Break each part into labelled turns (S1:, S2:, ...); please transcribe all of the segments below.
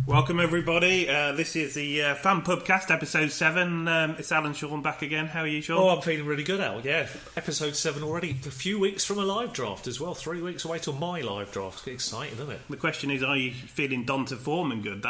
S1: Welcome everybody, this is the Thefanpubcast, episode 7, it's Alan Sean back again. How are you, Sean?
S2: Oh, I'm feeling really good, Al, yeah. Episode 7 already, a few weeks from a live draft as well, 3 weeks away till my live draft. It's exciting, isn't it?
S1: The question is, are you feeling Donta Foreman good?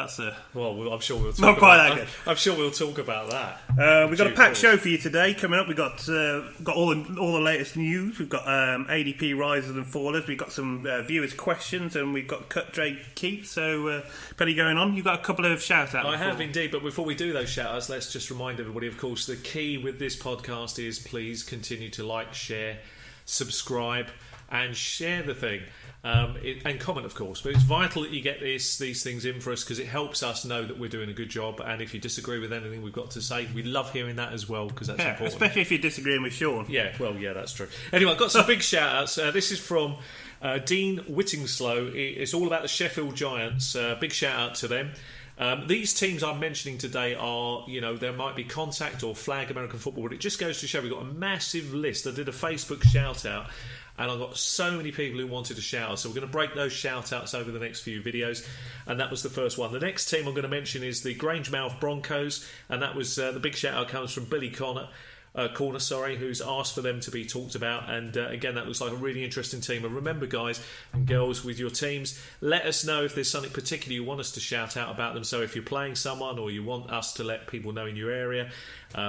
S2: Well, I'm sure we'll talk
S1: not quite that good.
S2: I'm sure we'll talk about that.
S1: We've got a packed show for you today. Coming up, we've got all the latest news. We've got ADP risers and fallers. We've got some viewers' questions, and we've got Cut Trade Keith. So, plenty going on. You've got a couple of shout-outs.
S2: I have indeed, but before we do those shout-outs, let's just remind everybody, of course, the key with this podcast is please continue to like, share, subscribe, and share the thing. And comment, of course, but it's vital that you get these things in for us because it helps us know that we're doing a good job. And if you disagree with anything we've got to say, we love hearing that as well because that's important.
S1: Especially if you're disagreeing with Sean.
S2: Yeah, that's true. Anyway, I've got some big shout outs. This is from Dean Whittingslow. It's all about the Sheffield Giants. Big shout out to them. These teams I'm mentioning today are, there might be contact or flag American football, but it just goes to show we've got a massive list. I did a Facebook shout out. And I've got so many people who wanted to shout out. So we're going to break those shout-outs over the next few videos. And that was the first one. The next team I'm going to mention is the Grangemouth Broncos. And that was the big shout-out comes from Billy Corner, who's asked for them to be talked about. And again, that looks like a really interesting team. And remember, guys and girls, with your teams, let us know if there's something particular you want us to shout out about them. So if you're playing someone or you want us to let people know in your area,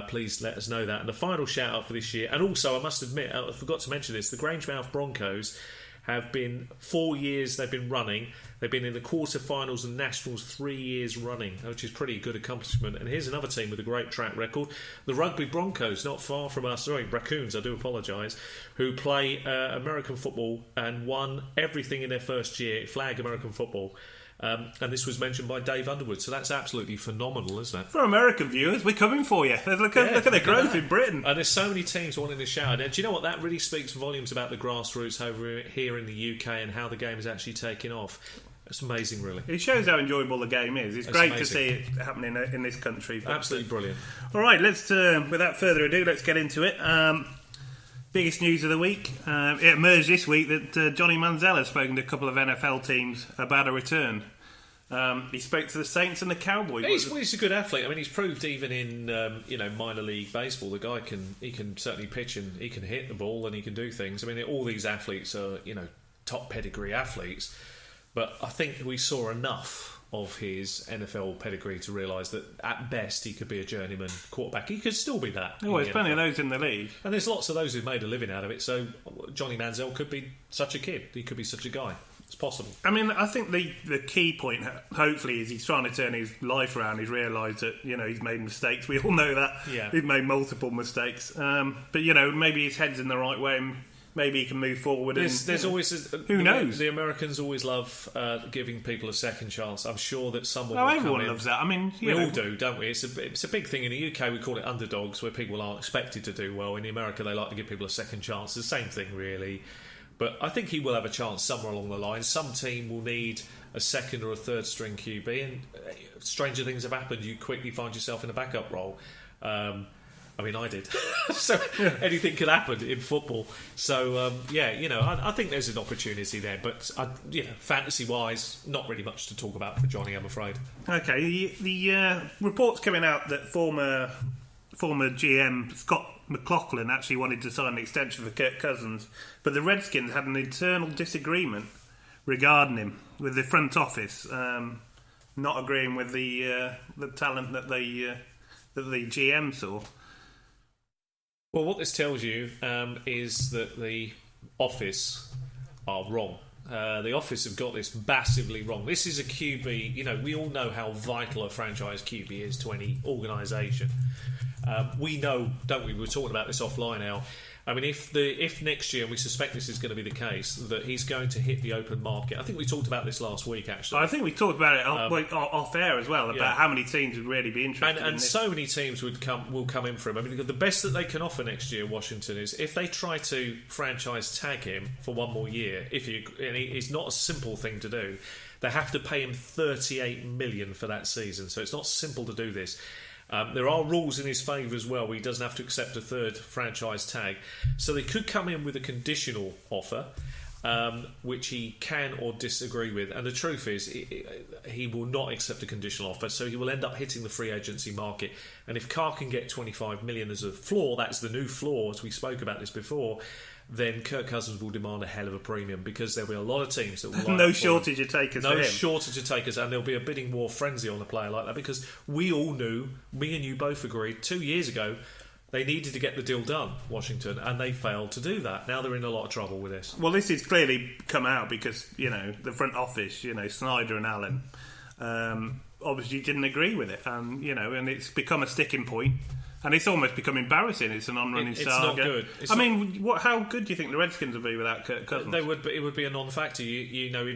S2: please let us know that. And the final shout out for this year, and also I must admit, I forgot to mention this, the Grangemouth Broncos have been 4 years they've been running. They've been in the quarterfinals and nationals 3 years running, which is pretty good accomplishment. And here's another team with a great track record, the Rugby Broncos, not far from us, Raccoons, I do apologise, who play American football and won everything in their first year, flag American football. And this was mentioned by Dave Underwood, so that's absolutely phenomenal, isn't it?
S1: For American viewers, we're coming for you. Look at the growth in Britain.
S2: And there's so many teams wanting to shout. And do you know what? That really speaks volumes about the grassroots over here in the UK and how the game is actually taking off. It's amazing, really.
S1: It shows how enjoyable the game is. It's great amazing to see it happening in this country.
S2: Absolutely brilliant.
S1: All right, let's without further ado, let's get into it. Biggest news of the week. It emerged this week that Johnny Manziel has spoken to a couple of NFL teams about a return. He spoke to the Saints and the Cowboys.
S2: He's a good athlete. I mean, he's proved even in minor league baseball, the guy can certainly pitch and he can hit the ball and he can do things. I mean, all these athletes are top pedigree athletes, but I think we saw enough of his NFL pedigree to realise that at best he could be a journeyman quarterback. He could still be that.
S1: Oh, there's plenty of those in the league.
S2: And there's lots of those who've made a living out of it. So Johnny Manziel could be such a kid. He could be such a guy. It's possible.
S1: I mean, I think the key point, hopefully, is he's trying to turn his life around. He's realised that, he's made mistakes. We all know that.
S2: Yeah.
S1: He's made multiple mistakes. But, maybe his head's in the right way and maybe he can move forward.
S2: There's always...
S1: who knows?
S2: The Americans always love giving people a second chance. I'm sure that someone will
S1: everyone loves that. I mean,
S2: we all do, don't we? It's a big thing. In the UK, we call it underdogs, where people aren't expected to do well. In America, they like to give people a second chance. The same thing, really. But I think he will have a chance somewhere along the line. Some team will need a second or a third string QB, and stranger things have happened. You quickly find yourself in a backup role. I mean, I did. So anything could happen in football. So, I think there's an opportunity there. But, fantasy-wise, not really much to talk about for Johnny, I'm afraid.
S1: Okay, the report's coming out that former GM Scott McLaughlin actually wanted to sign an extension for Kirk Cousins, but the Redskins had an internal disagreement regarding him with the front office, not agreeing with the talent that the GM saw.
S2: Well, what this tells you is that the office are wrong. The office have got this massively wrong. This is a QB. We all know how vital a franchise QB is to any organisation. We know, don't we? We were talking about this offline now. I mean, if next year, and we suspect this is going to be the case, that he's going to hit the open market. I think we talked about this last week, actually.
S1: I think we talked about it off air as well, about how many teams would really be interested in this.
S2: So many teams will come in for him. I mean, the best that they can offer next year, Washington, is if they try to franchise tag him for one more year, and it's not a simple thing to do, they have to pay him $38 million for that season. So it's not simple to do this. There are rules in his favour as well where he doesn't have to accept a third franchise tag. So they could come in with a conditional offer which he can or disagree with. And the truth is, he will not accept a conditional offer, so he will end up hitting the free agency market. And if Carr can get 25 million as a floor, that's the new floor, as we spoke about this before, then Kirk Cousins will demand a hell of a premium, because there'll be a lot of teams that will
S1: no shortage of takers for him.
S2: No shortage of takers, and there'll be a bidding war frenzy on a player like that, because we all knew, me and you both agreed 2 years ago, they needed to get the deal done, Washington, and they failed to do that. Now they're in a lot of trouble with this.
S1: Well, this has clearly come out because, the front office, Snyder and Allen, obviously didn't agree with it. And, and it's become a sticking point. And it's almost become embarrassing. It's an on-running saga.
S2: It's not good.
S1: How good do you think the Redskins will be without Kirk Cousins?
S2: It would be a non-factor.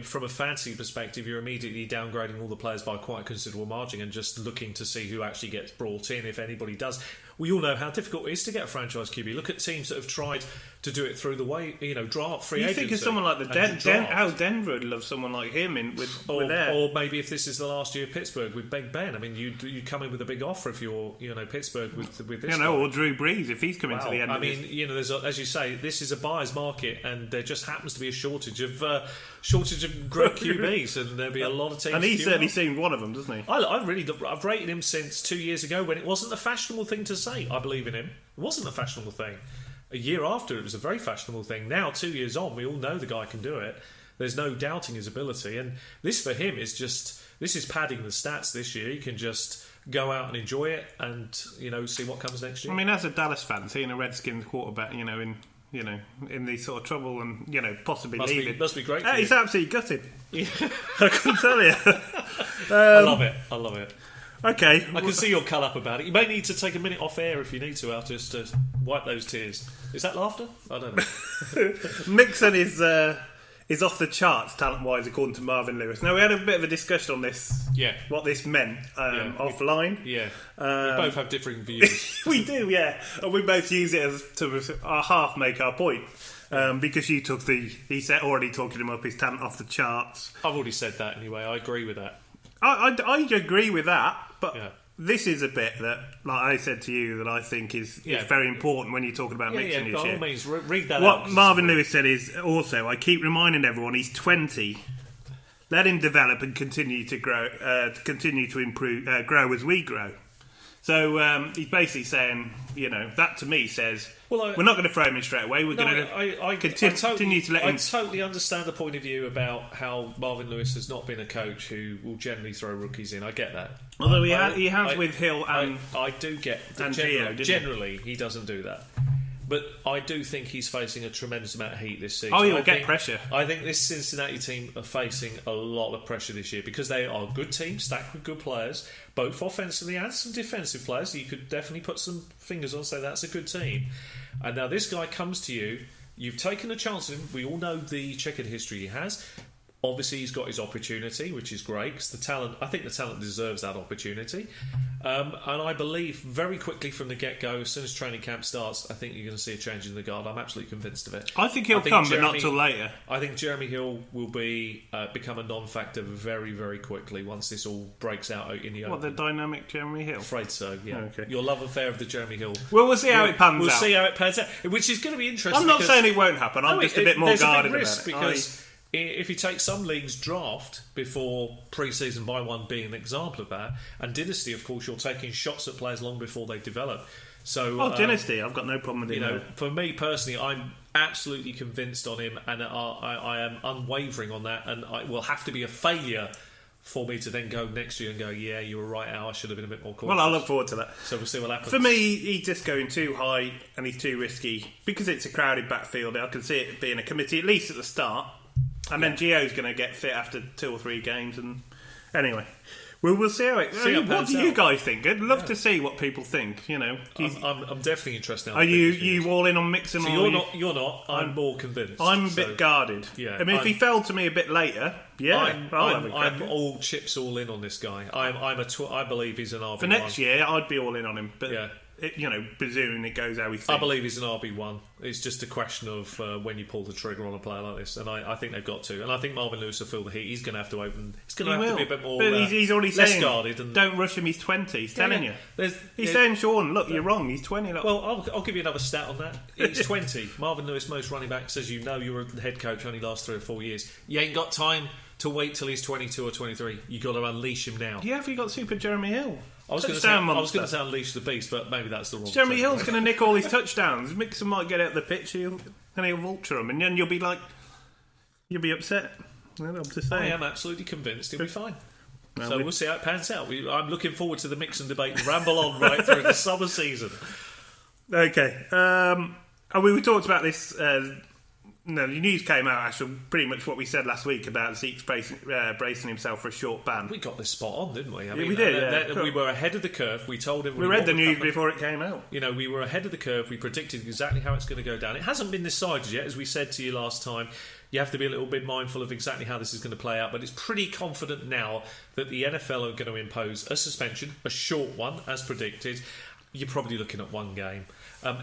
S2: From a fantasy perspective, you're immediately downgrading all the players by quite a considerable margin and just looking to see who actually gets brought in, if anybody does. We all know how difficult it is to get a franchise QB. Look at teams that have tried to do it through the way, draft free agency.
S1: You think of someone like how Denver would love someone like him
S2: or maybe if this is the last year of Pittsburgh with Big Ben. I mean, you come in with a big offer if you're Pittsburgh with this.
S1: Or Drew Brees if he's coming to the end.
S2: I mean, there's as you say, this is a buyer's market, and there just happens to be a shortage of great QBs, and there'll be a lot of teams.
S1: And he's certainly seen one of them, doesn't he?
S2: I've rated him since 2 years ago when it wasn't a fashionable thing to say. I believe in him. It wasn't a fashionable thing. A year after, it was a very fashionable thing. Now, 2 years on, we all know the guy can do it. There's no doubting his ability, and this for him is padding the stats this year. He can just go out and enjoy it, and see what comes next year.
S1: I mean, as a Dallas fan, seeing a Redskins quarterback, in these sort of trouble and possibly leaving,
S2: must be great.
S1: He's absolutely gutted. Yeah. I can tell you.
S2: I love it.
S1: Okay,
S2: I can see your cull up about it. You may need to take a minute off air if you need to, just to wipe those tears. Is that laughter? I don't know.
S1: Mixon is off the charts talent-wise, according to Marvin Lewis. Now, we had a bit of a discussion on this.
S2: Yeah.
S1: What this meant offline.
S2: Yeah. We both have differing views.
S1: We do, yeah. And we both use it as to half make our point. Because he said already talking him up, his talent off the charts.
S2: I've already said that anyway. I agree with that.
S1: I agree with that, but this is a bit that, like I said to you, that I think is very important when you're talking about Mixon this
S2: by
S1: year.
S2: all means, read that
S1: what
S2: out.
S1: Marvin Lewis said is also, I keep reminding everyone he's 20. Let him develop and continue to grow, improve, grow as we grow. So he's basically saying, that to me says, we're not going to throw him in straight away. We're going to continue to let him.
S2: I totally understand the point of view about how Marvin Lewis has not been a coach who will generally throw rookies in. I get that.
S1: Although he has with Hill and
S2: I do get
S1: and
S2: generally he doesn't do that. But I do think he's facing a tremendous amount of heat this season.
S1: Oh, he'll get pressure.
S2: I think this Cincinnati team are facing a lot of pressure this year because they are a good team, stacked with good players, both offensively and some defensive players. So you could definitely put some fingers on and say that's a good team. And now this guy comes to you. You've taken a chance on him. We all know the checkered history he has. Obviously, he's got his opportunity, which is great. Because I think the talent deserves that opportunity. And I believe very quickly from the get-go, as soon as training camp starts, I think you're going to see a change in the guard. I'm absolutely convinced of it.
S1: I think he'll come, but not till later.
S2: I think Jeremy Hill will become a non-factor very, very quickly once this all breaks out in the open.
S1: What, the dynamic Jeremy Hill?
S2: Afraid so, yeah.
S1: Okay.
S2: Your love affair of the Jeremy Hill.
S1: Well, we'll see how it pans out.
S2: We'll see how it pans out, which is going to be interesting.
S1: I'm not saying it won't happen. I'm just a bit more guarded about it.
S2: Because if you take some leagues draft before pre-season by one being an example of that, and Dynasty, of course, you're taking shots at players long before they develop. So,
S1: Dynasty, I've got no problem with it.
S2: For me personally, I'm absolutely convinced on him, and I am unwavering on that, and it will have to be a failure for me to then go next year and go, yeah, you were right, Al, I should have been a bit more cautious.
S1: Well, I look forward to that.
S2: So we'll see what happens.
S1: For me, he's just going too high and he's too risky. Because it's a crowded backfield, I can see it being a committee, at least at the start. And then Gio's going to get fit after 2 or 3 games. And anyway, we'll see how it. What do you guys think? I'd love to see what people think. I'm
S2: definitely interested.
S1: Are you all in on Mixon?
S2: So you're not. I'm more convinced.
S1: I'm a bit guarded.
S2: Yeah.
S1: I mean, if he fell to me a bit later,
S2: I'm all chips all in on this guy. I believe he's an RB1
S1: for next year. I'd be all in on him. But presuming it goes how we think.
S2: I believe he's an RB1. It's just a question of when you pull the trigger on a player like this, and I think they've got to. And I think Marvin Lewis will feel the heat. He's going to have to open. He's going to have to be a bit more.
S1: But he's already
S2: less
S1: saying,
S2: guarded. And
S1: don't rush him. He's 20. He's telling you. He's
S2: saying,
S1: saying, Sean, look, you're wrong. He's 20. Look.
S2: Well, I'll give you another stat on that. He's 20. Marvin Lewis, most running backs, as you know, you're a head coach, only lasts 3 or 4 years. You ain't got time to wait till he's 22 or 23. You got to unleash him now.
S1: Yeah, have you got Super Jeremy Hill?
S2: I was going to say unleash the beast, but maybe that's the wrong.
S1: Jeremy Hill's going to nick all his touchdowns. Mixon might get out the pitch, and he'll vulture them, and then you'll be upset. I'm just saying.
S2: I am absolutely convinced he'll be fine. So we'll see how it pans out. I'm looking forward to the Mixon debate. Ramble on right through the summer season.
S1: Okay. We talked about this. The news came out, actually, pretty much what we said last week about Zeke's bracing himself for a short ban.
S2: We got this spot on, didn't we?
S1: We did.
S2: We were ahead of the curve. We told him.
S1: We read the news before it came out.
S2: We were ahead of the curve. We predicted exactly how it's going to go down. It hasn't been decided yet, as we said to you last time. You have to be a little bit mindful of exactly how this is going to play out, but it's pretty confident now that the NFL are going to impose a suspension, a short one, as predicted. You're probably looking at 1 game.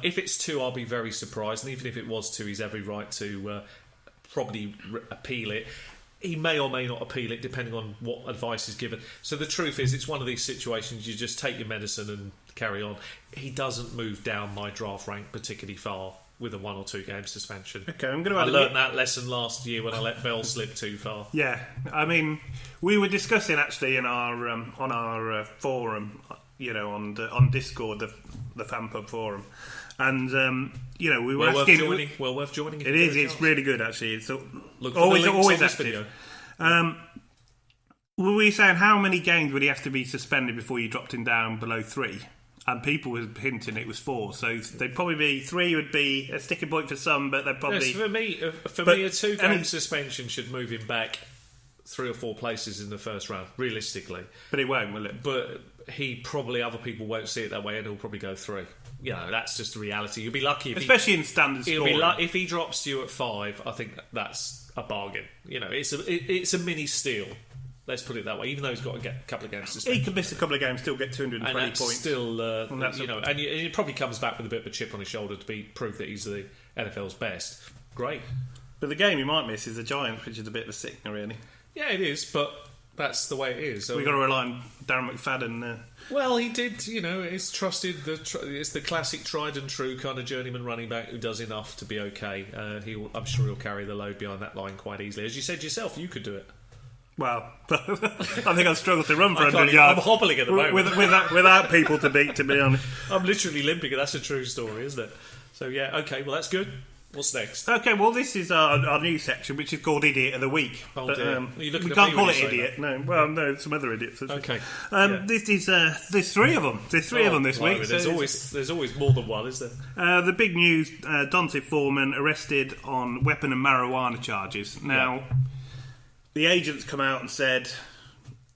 S2: If it's 2, I'll be very surprised. And even if it was 2, he's every right to probably appeal it. He may or may not appeal it, depending on what advice is given. So the truth is, it's one of these situations, you just take your medicine and carry on. He doesn't move down my draft rank particularly far with a 1 or 2 game suspension.
S1: Okay, I
S2: learned that lesson last year when I let Bell slip too far.
S1: Yeah, I mean, we were discussing actually in our on our forum, on Discord, the Fanpub forum, and we were asking.
S2: Well worth joining.
S1: It is. It's really good actually. It's
S2: always active. Video.
S1: Were we saying how many games would he have to be suspended before you dropped him down below 3? And people were hinting it was 4, so they'd probably be 3 would be a sticking point for some, but they'd probably.
S2: Yes, for me, a 2-game suspension should move him back 3 or 4 places in the first round, realistically.
S1: But it won't, will it?
S2: But other people won't see it that way, and he'll probably go 3. That's just the reality. You'll be lucky,
S1: especially in standard scoring.
S2: If he drops you at 5, I think that's a bargain. It's a mini steal. Let's put it that way. Even though he's got to get a couple of games suspended,
S1: he could miss a couple of games, still get 220
S2: and
S1: points.
S2: Still, and he probably comes back with a bit of a chip on his shoulder to prove that he's the NFL's best. Great.
S1: But the game he might miss is the Giants, which is a bit of a sickener, really.
S2: Yeah, it is, but that's the way it is. So
S1: we've got to rely on Darren McFadden.
S2: Well, he did, it's trusted. It's the classic tried and true kind of journeyman running back who does enough to be okay. I'm sure he'll carry the load behind that line quite easily. As you said yourself, you could do it.
S1: Well, I think I've struggled to run for 100 yards.
S2: I'm hobbling at the moment.
S1: Without people to beat, to be honest.
S2: I'm literally limping, and that's a true story, isn't it? So, yeah, okay, well, that's good. What's next?
S1: Okay, well, this is our new section, which is called Idiot of the Week.
S2: Oh, but, dear.
S1: We can't call it Idiot. No, well, no, some other idiots.
S2: Okay.
S1: This is there's 3 of them. There's 3 of them this week.
S2: There's always more than one, is there?
S1: The big news: Dante Foreman arrested on weapon and marijuana charges. Now, the agents come out and said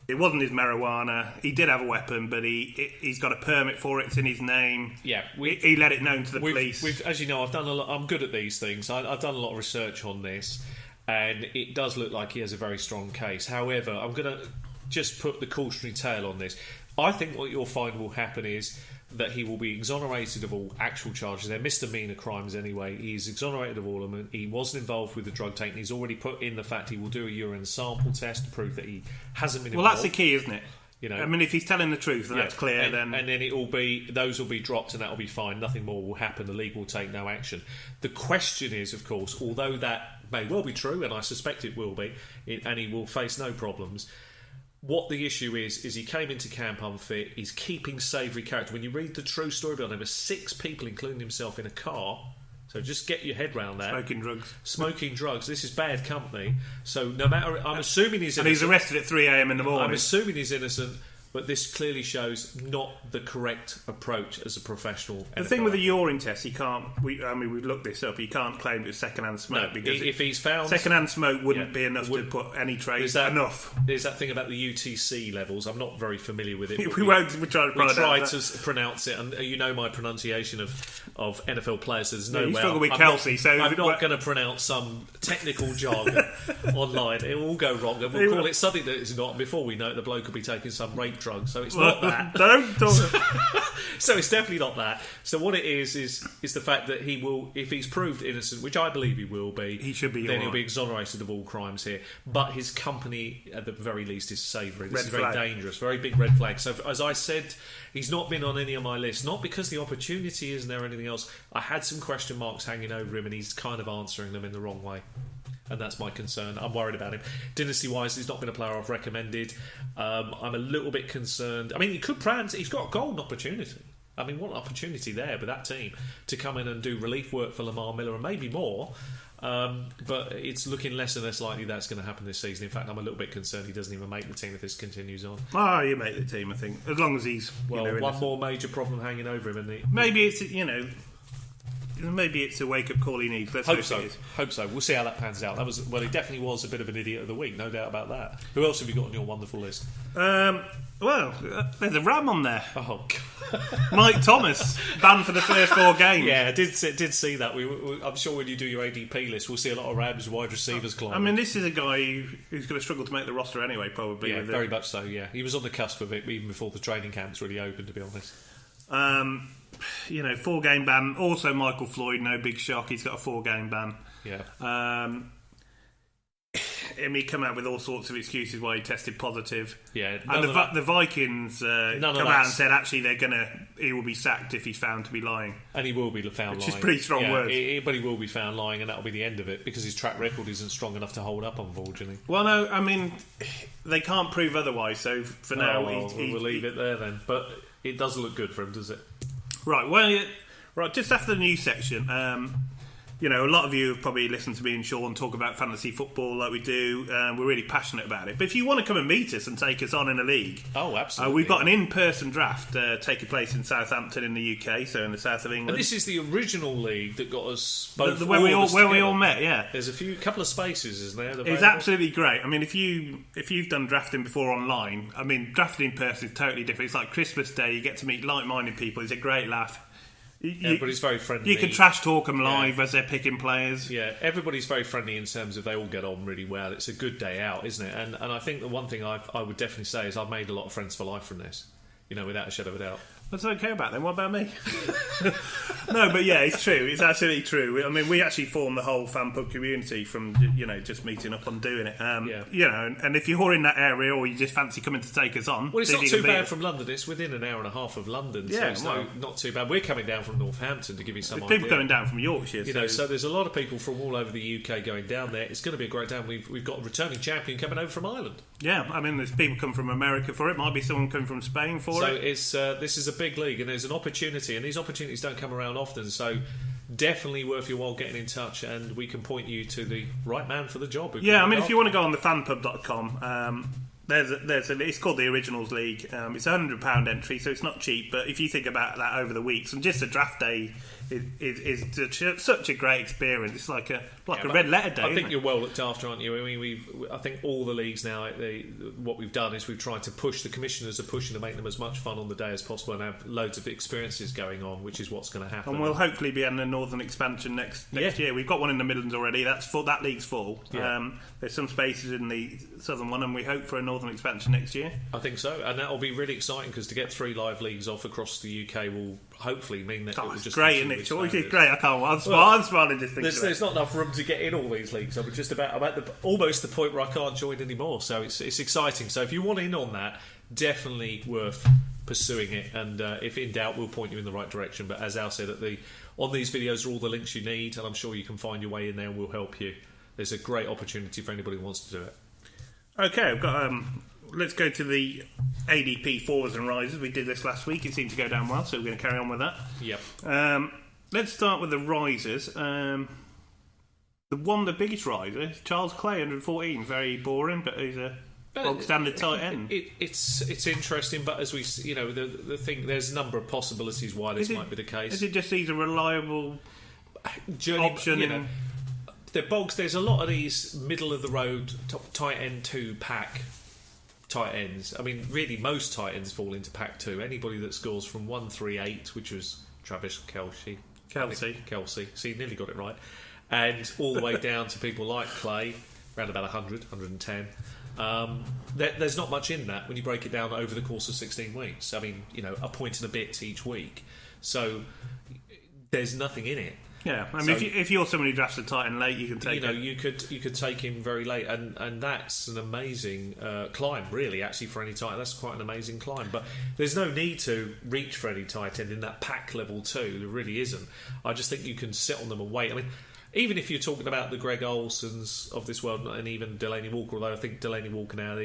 S1: it wasn't his marijuana. He did have a weapon, but he's got a permit for it. It's in his name.
S2: Yeah,
S1: he let it known to the police.
S2: As you know, I've done a lot. I'm good at these things. I've done a lot of research on this, and it does look like he has a very strong case. However, I'm going to just put the cautionary tale on this. I think what you'll find will happen is that he will be exonerated of all actual charges. They're misdemeanor crimes anyway. He's exonerated of all of them. He wasn't involved with the drug taking. He's already put in the fact he will do a urine sample test to prove that he hasn't been involved.
S1: Well, that's the key, isn't it? I mean, if he's telling the truth, then that's clear.
S2: And
S1: then
S2: those will be dropped, and that will be fine. Nothing more will happen. The league will take no action. The question is, of course, although that may well be true, and I suspect it will be, and he will face no problems. What the issue is he came into camp unfit. He's keeping savoury character. When you read the true story about him, there were 6 people, including himself, in a car. So just get your head round that. Smoking drugs. This is bad company. So no matter, I'm assuming he's innocent.
S1: And he's arrested at 3 a.m. in the morning.
S2: I'm assuming he's innocent. But this clearly shows not the correct approach as a professional.
S1: The thing with the urine test, he can't. We've looked this up. He can't claim it was second-hand smoke because
S2: if he's found
S1: second-hand smoke wouldn't be enough to put any trace. Enough.
S2: There's that thing about the UTC levels. I'm not very familiar with it.
S1: We try
S2: to pronounce it, and you know my pronunciation of NFL players. There's no way.
S1: You struggle with Kelsey, so
S2: I'm not going to pronounce some technical jargon online. It will all go wrong, and we'll call it something that it's not. Before we know it, the bloke will be taking some rape drug, so it's not that.
S1: Don't talk.
S2: So it's definitely not that. So what it is the fact that he will, if he's proved innocent, which I believe he will be,
S1: he should be.
S2: Then he'll be exonerated of all crimes here. But his company, at the very least, is savoury. This is very dangerous, very big red flag. So as I said, he's not been on any of my lists, not because the opportunity isn't there or anything else. I had some question marks hanging over him, and he's kind of answering them in the wrong way. And that's my concern. I'm worried about him. Dynasty-wise, he's not been a player I've recommended. I'm a little bit concerned. I mean, he's got a golden opportunity. I mean, what an opportunity there with that team to come in and do relief work for Lamar Miller and maybe more. But it's looking less and less likely that's going to happen this season. In fact, I'm a little bit concerned he doesn't even make the team if this continues on.
S1: Oh, you make the team, I think, as long as he's
S2: one more major problem hanging over him.
S1: Maybe it's maybe it's a wake-up call he needs. Let's hope
S2: so. Hope so. We'll see how that pans out. He definitely was a bit of an idiot of the week, no doubt about that. Who else have you got on your wonderful list?
S1: Well, there's a Ram on there.
S2: Oh, God.
S1: Mike Thomas, banned for the first 4 games.
S2: Yeah, I did see that. I'm sure when you do your ADP list, we'll see a lot of Rams wide receivers climbing.
S1: I mean, this is a guy who's going to struggle to make the roster anyway, probably.
S2: Yeah, very much so, yeah. He was on the cusp of it even before the training camps really opened, to be honest.
S1: 4-game ban. Also, Michael Floyd, no big shock. He's got a 4-game ban.
S2: Yeah.
S1: He come out with all sorts of excuses why he tested positive.
S2: Yeah.
S1: And the Vikings come out and said actually he will be sacked if he's found to be lying.
S2: And he will be found lying.
S1: Which is pretty strong words.
S2: But he will be found lying, and that'll be the end of it because his track record isn't strong enough to hold up, unfortunately.
S1: Well, no, I mean, they can't prove otherwise, so for now...
S2: we'll leave it there then. But it doesn't look good for him, does it?
S1: Right, just after the news section, a lot of you have probably listened to me and Sean talk about fantasy football like we do. We're really passionate about it. But if you want to come and meet us and take us on in a league...
S2: Oh, absolutely.
S1: We've got an in-person draft taking place in Southampton in the UK, so in the south of England.
S2: And this is the original league that got us both...
S1: Where we all met, yeah.
S2: There's a couple of spaces, isn't there?
S1: It's absolutely great. I mean, if you've done drafting before online, I mean, drafting in person is totally different. It's like Christmas Day. You get to meet like-minded people. It's a great laugh.
S2: Everybody's very friendly.
S1: You can trash talk them live as they're picking players.
S2: Yeah, everybody's very friendly in terms of they all get on really well. It's a good day out, isn't it? And I think the one thing I would definitely say is I've made a lot of friends for life from this. Without a shadow of a doubt.
S1: What's okay about them? What about me? No, but yeah, it's true. It's absolutely true. I mean, we actually formed the whole fan pub community from just meeting up and doing it. And if you're in that area or you just fancy coming to take us on,
S2: well, it's not too bad from London. It's within an hour and a half of London,
S1: yeah,
S2: so it's not too bad. We're coming down from Northampton to give you some idea.
S1: People coming down from Yorkshire,
S2: so there's a lot of people from all over the UK going down there. It's going to be a great time. We've got a returning champion coming over from Ireland.
S1: Yeah, I mean, there's people come from America for it. Might be someone coming from Spain for it.
S2: So this is a big league, and there's an opportunity, and these opportunities don't come around often. So definitely worth your while getting in touch, and we can point you to the right man for the job.
S1: Yeah, I mean, if you want to go on thefanpub.com, it's called the Originals League. It's £100 entry, so it's not cheap. But if you think about that over the weeks, and just a draft day is such a great experience. It's like a red letter day.
S2: I think you're well looked after, aren't you? I mean, I think all the leagues now, what we've done is we've tried to push, the commissioners are pushing to make them as much fun on the day as possible and have loads of experiences going on, which is what's going to happen.
S1: And we'll hopefully be in the Northern expansion next year. We've got one in the Midlands already. That league's full. Yeah. There's some spaces in the Southern one, and we hope for a Northern expansion next year.
S2: I think so, and that'll be really exciting because to get 3 live leagues off across the UK will hopefully mean that it will just
S1: great, isn't it? It's great. I can't. I'm smiling just thinking.
S2: There's not enough room to get in all these leagues. I'm at almost the point where I can't join anymore. So it's exciting. So if you want in on that, definitely worth pursuing it. And if in doubt, we'll point you in the right direction. But as Al said, on these videos are all the links you need, and I'm sure you can find your way in there, and we'll help you. There's a great opportunity for anybody who wants to do it.
S1: Okay, I've got. Let's go to the ADP forwards and risers. We did this last week. It seemed to go down well, so we're going to carry on with that.
S2: Yep.
S1: Let's start with the risers. The biggest riser is Charles Clay, 114. Very boring, but he's a bog standard tight end.
S2: It's interesting, but as we, the thing, there's a number of possibilities why this might be the case.
S1: Is it just he's a reliable option?
S2: There's a lot of these middle of the road tight end 2 pack tight ends. I mean, really, most tight ends fall into pack 2. Anybody that scores from 138, which was Travis Kelce. See, nearly got it right. And all the way down to people like Clay, around about 100, 110. There's not much in that when you break it down over the course of 16 weeks. I mean, a point and a bit each week. So there's nothing in it.
S1: Yeah, I mean, if you're someone who drafts a tight end late, you can take
S2: you could take him very late, and that's an amazing climb, really. Actually, for any tight end, that's quite an amazing climb. But there's no need to reach for any tight end in that pack level 2. There really isn't. I just think you can sit on them and wait. I mean, even if you're talking about the Greg Olsons of this world, and even Delaney Walker, although I think Delaney Walker now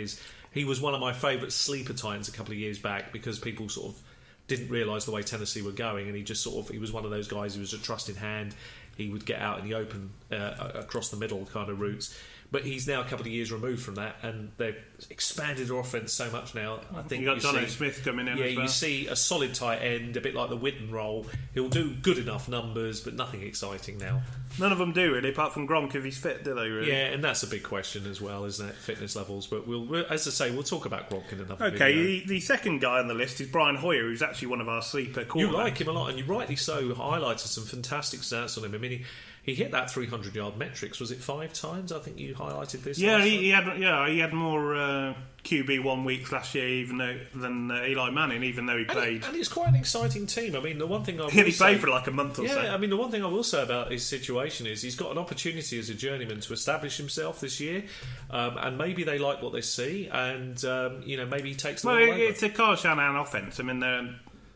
S2: he was one of my favourite sleeper tight ends a couple of years back because people sort of didn't realise the way Tennessee were going, and he was one of those guys who was a trusted hand. He would get out in the open across the middle kind of routes. But he's now a couple of years removed from that, and they've expanded their offence so much now. I think
S1: you got Jono Smith coming in.
S2: Yeah,
S1: as well.
S2: You see a solid tight end, a bit like the Witten role. He'll do good enough numbers, but nothing exciting now.
S1: None of them do really, apart from Gronk if he's fit, do they? Really?
S2: Yeah, and that's a big question as well, isn't it? Fitness levels. But we'll as I say, we'll talk about Gronk in another video.
S1: Okay, the second guy on the list is Brian Hoyer, who's actually one of our sleeper quarterbacks.
S2: You like him a lot, and you rightly so highlighted some fantastic stats on him. I mean, he hit that 300-yard metrics. Was it 5 times? I think you highlighted this.
S1: Yeah, he had more QB 1 week last year than Eli Manning, even though he played.
S2: And it's quite an exciting team. I mean, the one thing I will
S1: he
S2: say,
S1: played for like a month or so.
S2: Yeah, I mean, the one thing I will say about his situation is he's got an opportunity as a journeyman to establish himself this year, and maybe they like what they see, and maybe he takes them all over.
S1: It's a Kyle Shanahan offense. I mean,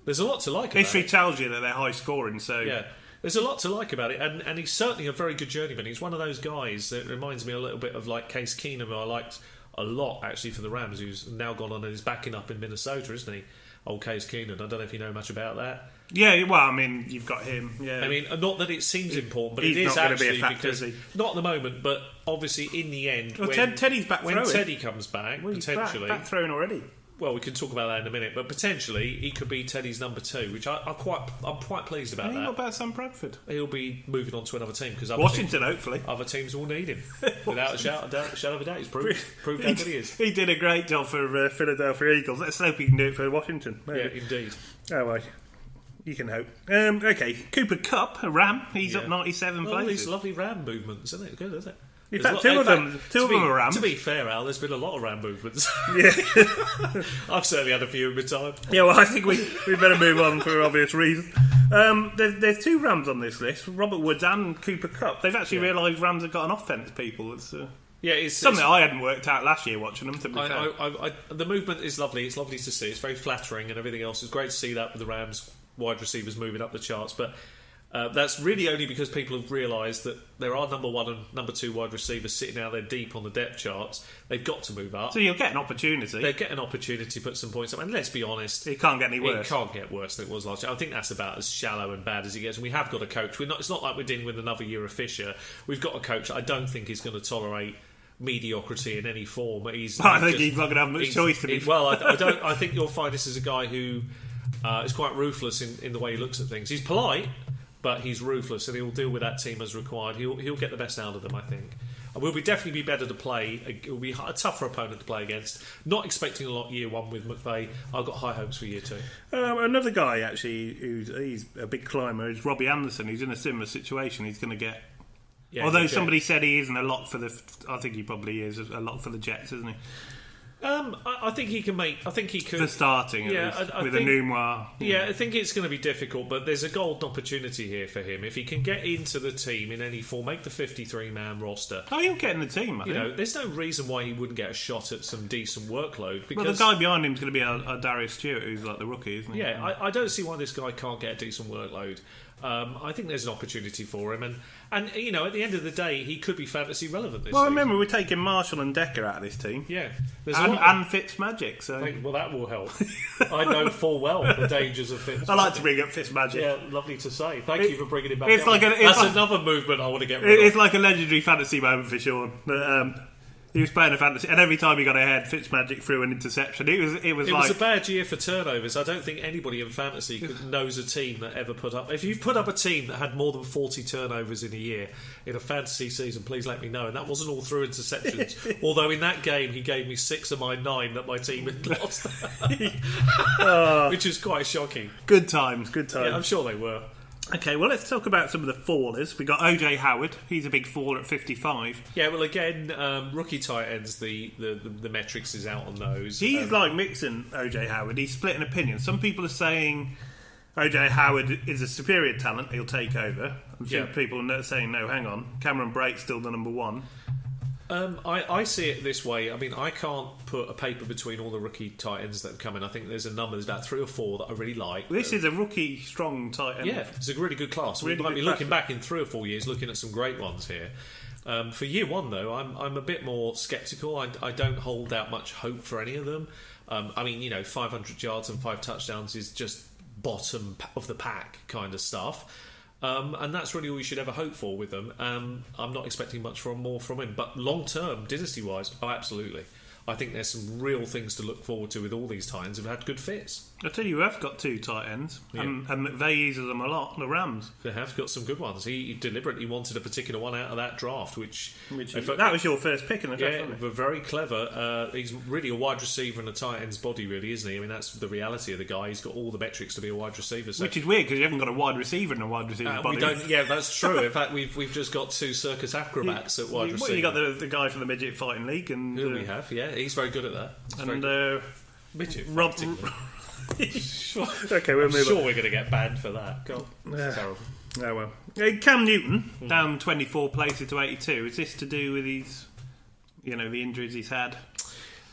S2: there's a lot to like.
S1: History
S2: about
S1: tells you that they're high scoring, so
S2: yeah. There's a lot to like about it, and he's certainly a very good journeyman. He's one of those guys that reminds me a little bit of like Case Keenum, who I liked a lot actually for the Rams, who's now gone on and is backing up in Minnesota, isn't he? Old Case Keenum. I don't know if you know much about that.
S1: Yeah, well, I mean, you've got him. Yeah,
S2: I mean, not that it seems important, but
S1: he's
S2: it is
S1: not
S2: actually
S1: be a factor,
S2: because not at the moment, but obviously in the end,
S1: well, Teddy's back
S2: when
S1: throwing.
S2: Teddy comes back, potentially
S1: back throwing already.
S2: Well, we can talk about that in a minute, but potentially he could be Teddy's number 2, which I'm quite pleased about.
S1: What about Sam Bradford?
S2: He'll be moving on to another team because
S1: Washington, hopefully,
S2: other teams will need him without a shadow of a doubt. He's proved how good he is.
S1: He did a great job for Philadelphia Eagles. Let's hope he can do it for Washington. Maybe.
S2: Yeah, indeed.
S1: Oh well, you can hope. Okay, Cooper Kupp, a Ram. He's up 97 places.
S2: These lovely Ram movements, isn't it? Good, isn't it?
S1: In fact, two of them are Rams.
S2: To be fair, Al, there's been a lot of Ram movements.
S1: Yeah.
S2: I've certainly had a few in my time.
S1: Yeah, well, I think we better move on for obvious reasons. There's 2 Rams on this list, Robert Woods and Cooper Kupp. They've actually realised Rams have got an offence, people. It's something I hadn't worked out last year watching them, to be fair.
S2: The movement is lovely. It's lovely to see. It's very flattering and everything else. It's great to see that with the Rams wide receivers moving up the charts. But that's really only because people have realised that there are number 1 and number 2 wide receivers sitting out there deep on the depth charts. They've got to move up.
S1: So you'll get an opportunity.
S2: They get an opportunity to put some points up. And let's be honest,
S1: it can't get any worse.
S2: It can't get worse than it was last year. I think that's about as shallow and bad as it gets. And we have got a coach. It's not like we're dealing with another year of Fisher. We've got a coach that I don't think is going to tolerate mediocrity in any form.
S1: He's not going to have much choice to be.
S2: Well, I think you'll find this is a guy who is quite ruthless in the way he looks at things. He's polite, but he's ruthless, and he'll deal with that team as required. He'll get the best out of them, I think. And we'll definitely be better to play. It'll be a tougher opponent to play against. Not expecting a lot year 1 with McVay. I've got high hopes for year 2.
S1: Another guy actually he's a big climber is Robbie Anderson. He's in a similar situation. He's going to get. Yeah, although somebody said he isn't a lot for I think he probably is a lot for the Jets, isn't he?
S2: I think he can make. I think he could.
S1: For starting, with a Newmoir.
S2: Yeah, I think it's going to be difficult, but there's a golden opportunity here for him. If he can get into the team in any form, make the 53-man roster.
S1: Oh, he'll get in the team, I think.
S2: There's no reason why he wouldn't get a shot at some decent workload. Because,
S1: well, the guy behind him is going to be a Darius Stewart, who's like the rookie, isn't he?
S2: Yeah, I don't see why this guy can't get a decent workload. I think there's an opportunity for him, and at the end of the day, he could be fantasy relevant this season.
S1: Remember, we're taking Marshall and Decker out of this team.
S2: Yeah.
S1: And Fitzmagic, so...
S2: Well, that will help. I know full well the dangers of Fitzmagic.
S1: I like to bring up Fitzmagic.
S2: Yeah, lovely to say. Thank you for bringing it back
S1: up.
S2: That's another movement I want to get rid of.
S1: It's like a legendary fantasy moment for Sean. He was playing a fantasy, and every time he got ahead, Fitzmagic threw an interception. It was
S2: a bad year for turnovers. I don't think anybody in fantasy knows a team that ever put up. If you've put up a team that had more than 40 turnovers in a year in a fantasy season, please let me know. And that wasn't all through interceptions. Although in that game, he gave me 6 of my 9 that my team had lost, which is quite shocking.
S1: Good times.
S2: Yeah, I'm sure they were.
S1: Okay, well, let's talk about some of the fallers. We got OJ Howard. He's a big faller at 55.
S2: Yeah, well, again, rookie tight ends, the metrics is out on those.
S1: He's like Mixon, OJ Howard. He's split an opinion. Some people are saying OJ Howard is a superior talent. He'll take over. I'm sure people are saying, no, hang on. Cameron Brate's still the number one.
S2: I see it this way. I mean, I can't put a paper between all the rookie tight ends that have come in. I think there's a number, there's about 3 or 4 that I really like.
S1: This is a rookie strong tight end.
S2: Yeah, it's a really good class.
S1: Really
S2: we might be looking back in 3 or 4 years, looking at some great ones here. For year one, though, I'm a bit more sceptical. I don't hold out much hope for any of them. I mean, 500 yards and 5 touchdowns is just bottom of the pack kind of stuff. And that's really all you should ever hope for with them. I'm not expecting much more from him. But long term, dynasty wise, absolutely. I think there's some real things to look forward to with all these tight ends who've had good fits.
S1: I tell you, we've got 2 tight ends, and McVay uses them a lot. The Rams,
S2: they have got some good ones. He deliberately wanted a particular one out of that draft,
S1: that was your first pick in the draft.
S2: Yeah, but very clever. He's really a wide receiver in a tight end's body, really, isn't he? I mean, that's the reality of the guy. He's got all the metrics to be a wide receiver. So.
S1: Which is weird because you haven't got a wide receiver in a wide receiver body.
S2: We don't. Yeah, that's true. In fact, we've just got 2 circus acrobats at wide receiver.
S1: You got the guy from the midget fighting league, and
S2: who we have. Yeah, he's very good at that. Midget fighting league.
S1: Okay, we'll move on.
S2: We're going to get banned for that. God, terrible.
S1: Oh well. Cam Newton down 24 places to 82. Is this to do with his, the injuries he's had?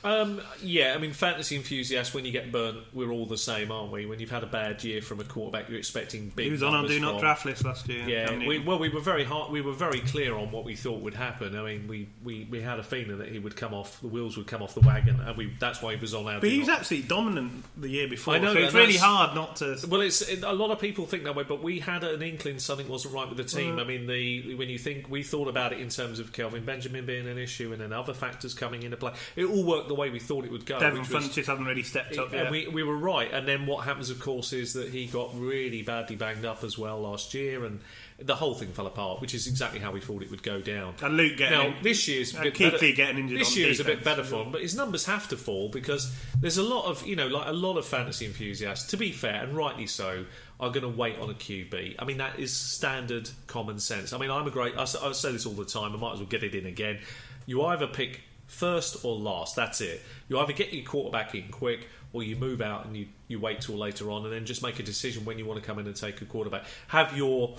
S2: Yeah, I mean, fantasy enthusiasts, when you get burnt, we're all the same, aren't we? When you've had a bad year from a quarterback, you're expecting big.
S1: He was on our do not draft list last year.
S2: Yeah, we were very hard. We were very clear on what we thought would happen. I mean, we had a feeling that he would come off, the wheels would come off the wagon, and that's why he was on our.
S1: But he was actually dominant the year before.
S2: I know,
S1: so it's really hard not to.
S2: Well, a lot of people think that way, but we had an inkling something wasn't right with the team. I mean, we thought about it in terms of Kelvin Benjamin being an issue, and then other factors coming into play. It all worked the way we thought it would go.
S1: Devin Funchess hasn't really stepped up yet.
S2: We were right, and then what happens, of course, is that he got really badly banged up as well last year, and the whole thing fell apart, which is exactly how we thought it would go down.
S1: And Luke getting
S2: this year's
S1: getting injured.
S2: This year is a bit better for him, but his numbers have to fall because there's a lot of a lot of fantasy enthusiasts, to be fair, and rightly so, are going to wait on a QB. I mean, that is standard common sense. I mean, I say this all the time. I might as well get it in again. You either pick first or last, that's it. You either get your quarterback in quick or you move out and you wait till later on and then just make a decision when you want to come in and take a quarterback. Have your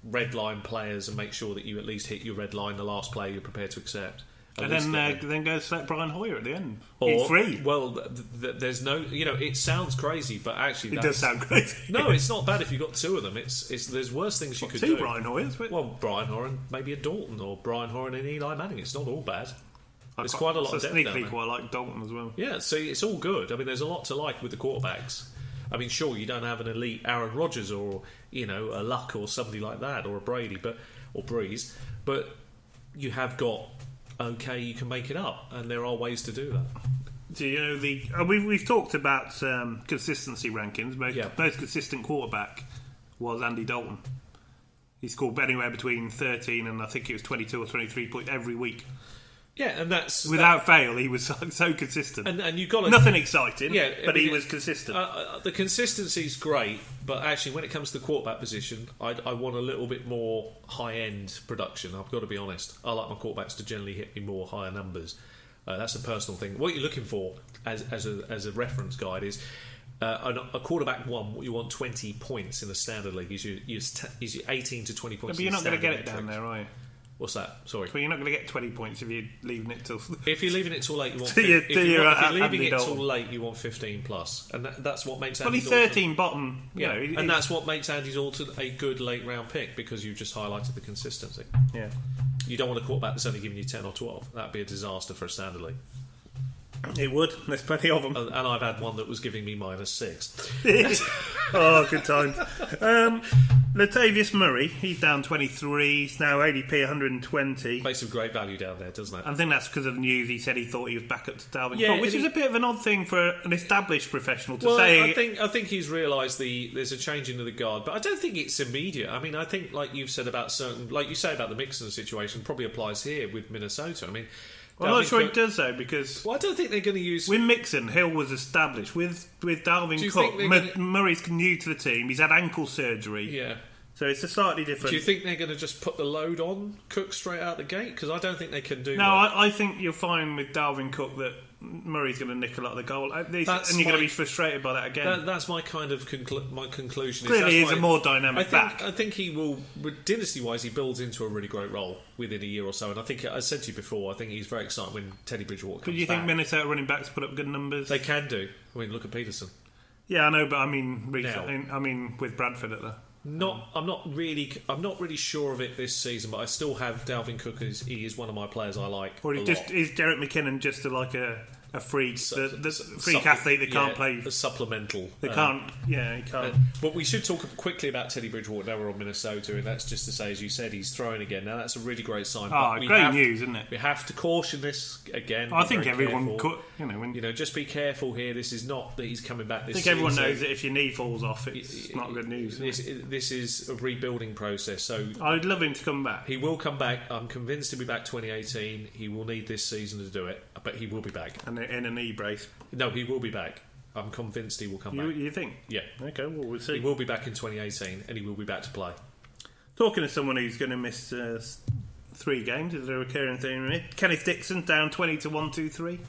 S2: red line players and make sure that you at least hit your red line, the last player you're prepared to accept.
S1: And then go select Brian Hoyer at the end. He's free.
S2: Well, there's no, it sounds crazy, but actually
S1: it does sound crazy.
S2: No, it's not bad if you've got 2 of them. There's worse things you could do.
S1: 2 Brian Hoyers?
S2: Well, Brian Hoyer and maybe a Dalton, or Brian Hoyer and Eli Manning. It's not all bad. There's quite a lot of depth down there.
S1: Quite like Dalton as well.
S2: Yeah, so it's all good. I mean, there's a lot to like with the quarterbacks. I mean, sure, you don't have an elite Aaron Rodgers or a Luck or somebody like that, or a Brady, or Breeze, but you have got you can make it up, and there are ways to do that.
S1: Do you know we've talked about consistency rankings. Most consistent quarterback was Andy Dalton. He scored anywhere between 13 and I think it was 22 or 23 points every week.
S2: Yeah, and that's
S1: without fail. He was so consistent,
S2: and you got
S1: nothing exciting.
S2: Yeah,
S1: but he was consistent.
S2: The consistency's great, but actually, when it comes to the quarterback position, I want a little bit more high-end production. I've got to be honest. I like my quarterbacks to generally hit me more higher numbers. That's a personal thing. What you're looking for as a reference guide is a quarterback you want 20 points in the standard league. Is your 18 to 20 points.
S1: But you're not going to get it down there, are you?
S2: What's that? Sorry.
S1: Well, you're not going to get 20 points if you're leaving it till.
S2: If you're leaving it till late, you want. If you're leaving it till late, you want 15 plus, and that's what makes.
S1: Well, he's 13 bottom.
S2: And that's what makes Andy Dalton a good late round pick because you've just highlighted the consistency.
S1: Yeah.
S2: You don't want a quarterback that's only giving you 10 or 12. That'd be a disaster for a standard league.
S1: It would. There's plenty of them.
S2: And I've had one that was giving me -6.
S1: Oh, good times. Latavius Murray, he's down 23. He's now ADP 120.
S2: Makes some great value down there, doesn't it?
S1: I think that's because of the news. He said he thought he was back up to Dalvin Cook, which is a bit of an odd thing for an established professional to say.
S2: I think he's realised there's a change into the guard, but I don't think it's immediate. I mean, I think like you've said about like you say about the Mixon situation, probably applies here with Minnesota. I mean.
S1: Well, I'm not sure it does though because
S2: I don't think they're going to use.
S1: With Mixon, Hill was established. With Dalvin Cook, Murray's new to the team. He's had ankle surgery.
S2: Yeah.
S1: So it's a slightly different...
S2: Do you think they're going to just put the load on Cook straight out the gate? Because I don't think they can do that.
S1: No, I think you'll find with Dalvin Cook that Murray's going to nick a lot of the goal. And you're going to be frustrated by that again.
S2: That's my kind of my conclusion.
S1: Clearly he's a more dynamic back.
S2: I think he will, dynasty-wise, he builds into a really great role within a year or so. And I think, I said to you before, I think he's very excited when Teddy Bridgewater comes back.
S1: Do you think Minnesota running backs put up good numbers?
S2: They can do. I mean, look at Peterson.
S1: Yeah, I know, but I mean, with Bradford at the...
S2: I'm not really sure of it this season, but I still have Dalvin Cook as he is one of my players I like.
S1: Or is Derek McKinnon just a freak, freak athlete that can't play?
S2: A supplemental.
S1: He can't. He can't.
S2: But we should talk quickly about Teddy Bridgewater. Now we're on Minnesota, and that's just to say, as you said, he's throwing again. Now that's a really great sign.
S1: Great news, isn't it?
S2: We have to caution this again.
S1: I think everyone could.
S2: Just be careful here. This is not that he's coming back. This
S1: I think everyone knows that if your knee falls off, it's not good news.
S2: This is a rebuilding process. So
S1: I'd love him to come back.
S2: He will come back. I'm convinced he'll be back 2018. He will need this season to do it, but he will be back.
S1: And in a knee brace.
S2: No, he will be back. I'm convinced he will come back.
S1: You think?
S2: Yeah.
S1: Okay, well, we'll see.
S2: He will be back in 2018, and he will be back to play.
S1: Talking to someone who's going to miss 3 games, is there a recurring theme? Kenneth Dixon down 20 to 1-2-3.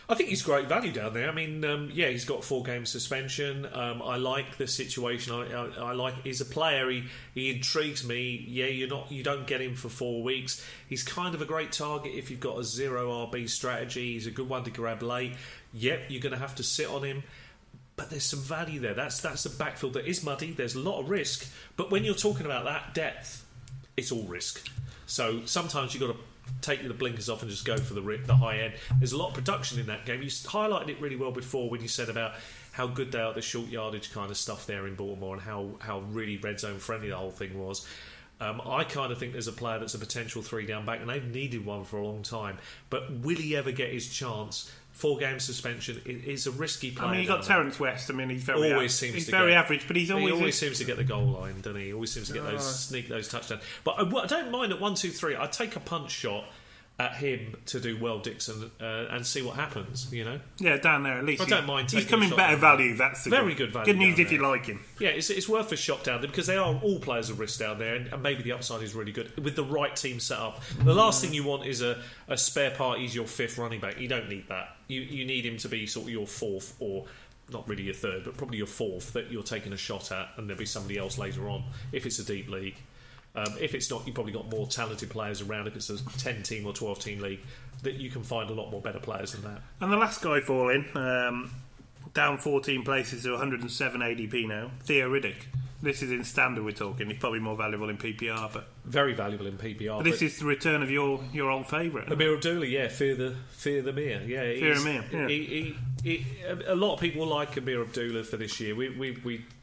S2: I think he's great value down there. I mean, he's got 4 game suspension. I like the situation. I like. He's a player. He intrigues me. Yeah, you don't get him for 4 weeks. He's kind of a great target if you've got a 0 RB strategy. He's a good one to grab late. Yep, you're going to have to sit on him. But there's some value there. That's the backfield that is muddy. There's a lot of risk. But when you're talking about that depth, it's all risk. So sometimes you've got to take the blinkers off and just go for the high end. There's a lot of production in that game. You highlighted it really well before when you said about how good they are at the short yardage kind of stuff there in Baltimore and how really red zone friendly the whole thing was. I kind of think there's a player that's a potential 3 down back, and they've needed one for a long time. But will he ever get his chance? 4 game suspension is a risky player.
S1: I mean, you've got Terrence West. I mean, he's very average, but he always
S2: seems to get the goal line, doesn't he? He always seems to get those touchdowns. But I don't mind at 1-2-3. I'd take a punch shot at him to do well, Dixon, and see what happens.
S1: Yeah, down there at least.
S2: I don't mind.
S1: He's coming better value. That's the
S2: very good value.
S1: Good news if you like him.
S2: Yeah, it's worth a shot down there because they are all players of risk down there, and maybe the upside is really good with the right team set up. The last thing you want is a spare part. He's your 5th running back. You don't need that. You need him to be sort of your 4th or. Not really your 3rd, but probably your 4th that you're taking a shot at, and there'll be somebody else later on if it's a deep league. If it's not, you've probably got more talented players around. If it's a 10-team or 12-team league, that you can find a lot more better players than that.
S1: And the last guy falling, down 14 places to 107 ADP now, Theo Riddick. This is in standard we're talking. He's probably more valuable in PPR, but
S2: very valuable in PPR.
S1: But this is the return of your old favourite.
S2: Amir Abdullah, yeah, fear the Mir, yeah.
S1: Fear Amir, yeah.
S2: A lot of people like Amir Abdullah for this year. We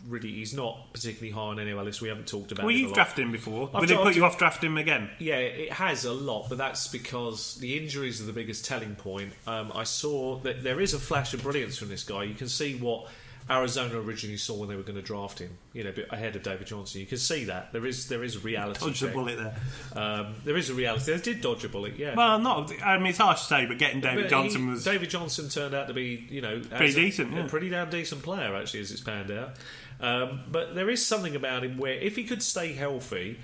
S2: really, he's not particularly high on any of our list. We haven't talked about.
S1: Well, you've drafted him before. Will it put you off drafting him again?
S2: Yeah, it has a lot, but that's because the injuries are the biggest telling point. I saw that there is a flash of brilliance from this guy. You can see what Arizona originally saw when they were going to draft him, a bit ahead of David Johnson. You can see that there is a reality.
S1: Dodged a bullet there.
S2: There is a reality. They did dodge a bullet, yeah.
S1: Well, not. I mean, it's harsh to say, but getting David Johnson was.
S2: David Johnson turned out to be,
S1: pretty decent,
S2: a pretty damn decent player actually, as it's panned out. But there is something about him where if he could stay healthy,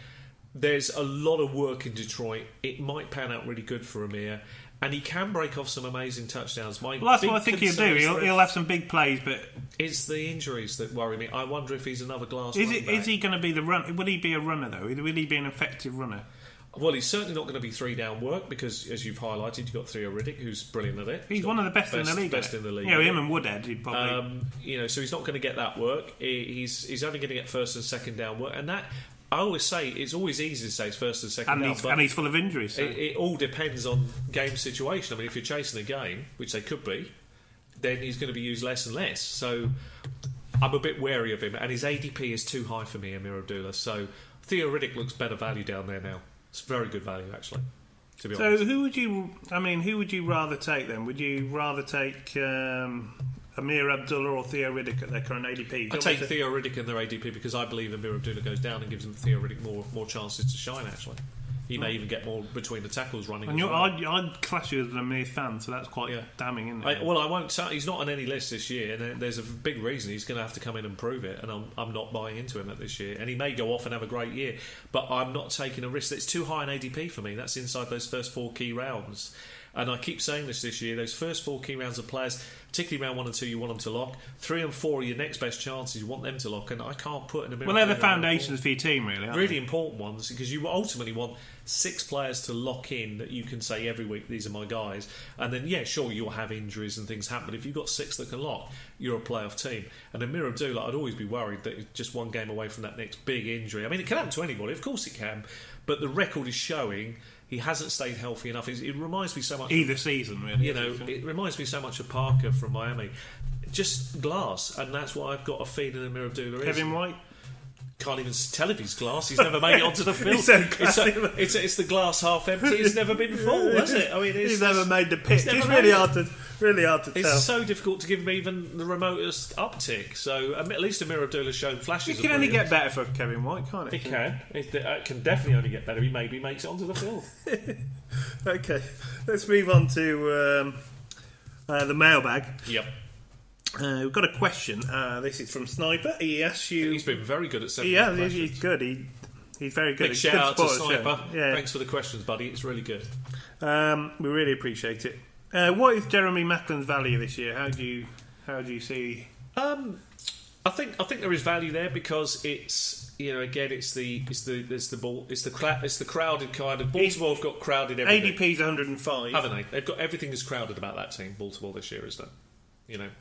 S2: there's a lot of work in Detroit. It might pan out really good for Amir. And he can break off some amazing touchdowns.
S1: Well, that's what I think he'll do. He'll have some big plays, but
S2: it's the injuries that worry me. I wonder if he's another glass.
S1: Is he going to be the run? Would he be a runner though? Will he be an effective runner?
S2: Well, he's certainly not going to be 3 down work because, as you've highlighted, you've got Theo Riddick, who's brilliant at it.
S1: He's one of the best in the league.
S2: Best in the league.
S1: Yeah, him and Woodhead, he'd probably.
S2: So he's not going to get that work. He's only going to get 1st and 2nd down work, and that. I always say it's always easy to say it's 1st and 2nd down,
S1: and he's full of injuries. So.
S2: It all depends on game situation. I mean, if you're chasing a game, which they could be, then he's going to be used less and less. So I'm a bit wary of him, and his ADP is too high for me, Amir Abdullah. So Theo Riddick looks better value down there now. It's very good value actually. To be honest.
S1: So who would you rather take then? Would you rather take Amir Abdullah or Theo Riddick at their current ADP?
S2: I take Theo Riddick in their ADP because I believe Amir Abdullah goes down and gives them Theo Riddick more chances to shine actually. He may even get more between the tackles running.
S1: And
S2: as well.
S1: I'd class you as a mere fan, so that's quite damning, isn't it?
S2: I won't. He's not on any list this year, and there's a big reason he's going to have to come in and prove it. And I'm not buying into him at this year. And he may go off and have a great year, but I'm not taking a risk. That's too high an ADP for me. That's inside those first 4 key rounds. And I keep saying this year, those first 4 key rounds of players, particularly round 1 and 2, you want them to lock. 3 and 4 are your next best chances, you want them to lock, and I can't put in a
S1: Well, they're the foundations for your team, really, aren't
S2: really
S1: they?
S2: important ones, because you ultimately want 6 players to lock in that you can say every week, these are my guys. And then, sure, you'll have injuries and things happen, but if you've got 6 that can lock, you're a playoff team. And Amir Abdullah, I'd always be worried that he's just 1 game away from that next big injury. I mean, it can happen to anybody, of course it can, but the record is showing he hasn't stayed healthy enough. It reminds me so much...
S1: Either season, really.
S2: It reminds me so much of Parker from Miami. Just glass, and that's what I've got a feeling Amir Abdullah is.
S1: Kevin White?
S2: Can't even tell if he's glass. He's never made it onto the field. It's the glass half empty. It's never been full, has it? I mean,
S1: he's never made the pitch. It's really hard to tell.
S2: It's so difficult to give him even the remotest uptick. So at least Amir Abdullah's shown flashes.
S1: It can only get better for Kevin White, can't it?
S2: It can. It can definitely only get better. He maybe makes it onto the field.
S1: Okay, let's move on to the mailbag.
S2: Yep.
S1: We've got a question. This is from Sniper. He asks you...
S2: He's been very good at sending
S1: he's good. He's very good.
S2: Big shout out to Sniper.
S1: Yeah.
S2: Thanks for the questions, buddy. It's really good.
S1: We really appreciate it. What is Jeremy Macklin's value this year? How do you see?
S2: I think there is value there because it's again it's the crowded kind of Baltimore have got crowded everything.
S1: ADP's 105,
S2: haven't they? They've got everything is crowded about that team. Baltimore this year, isn't it?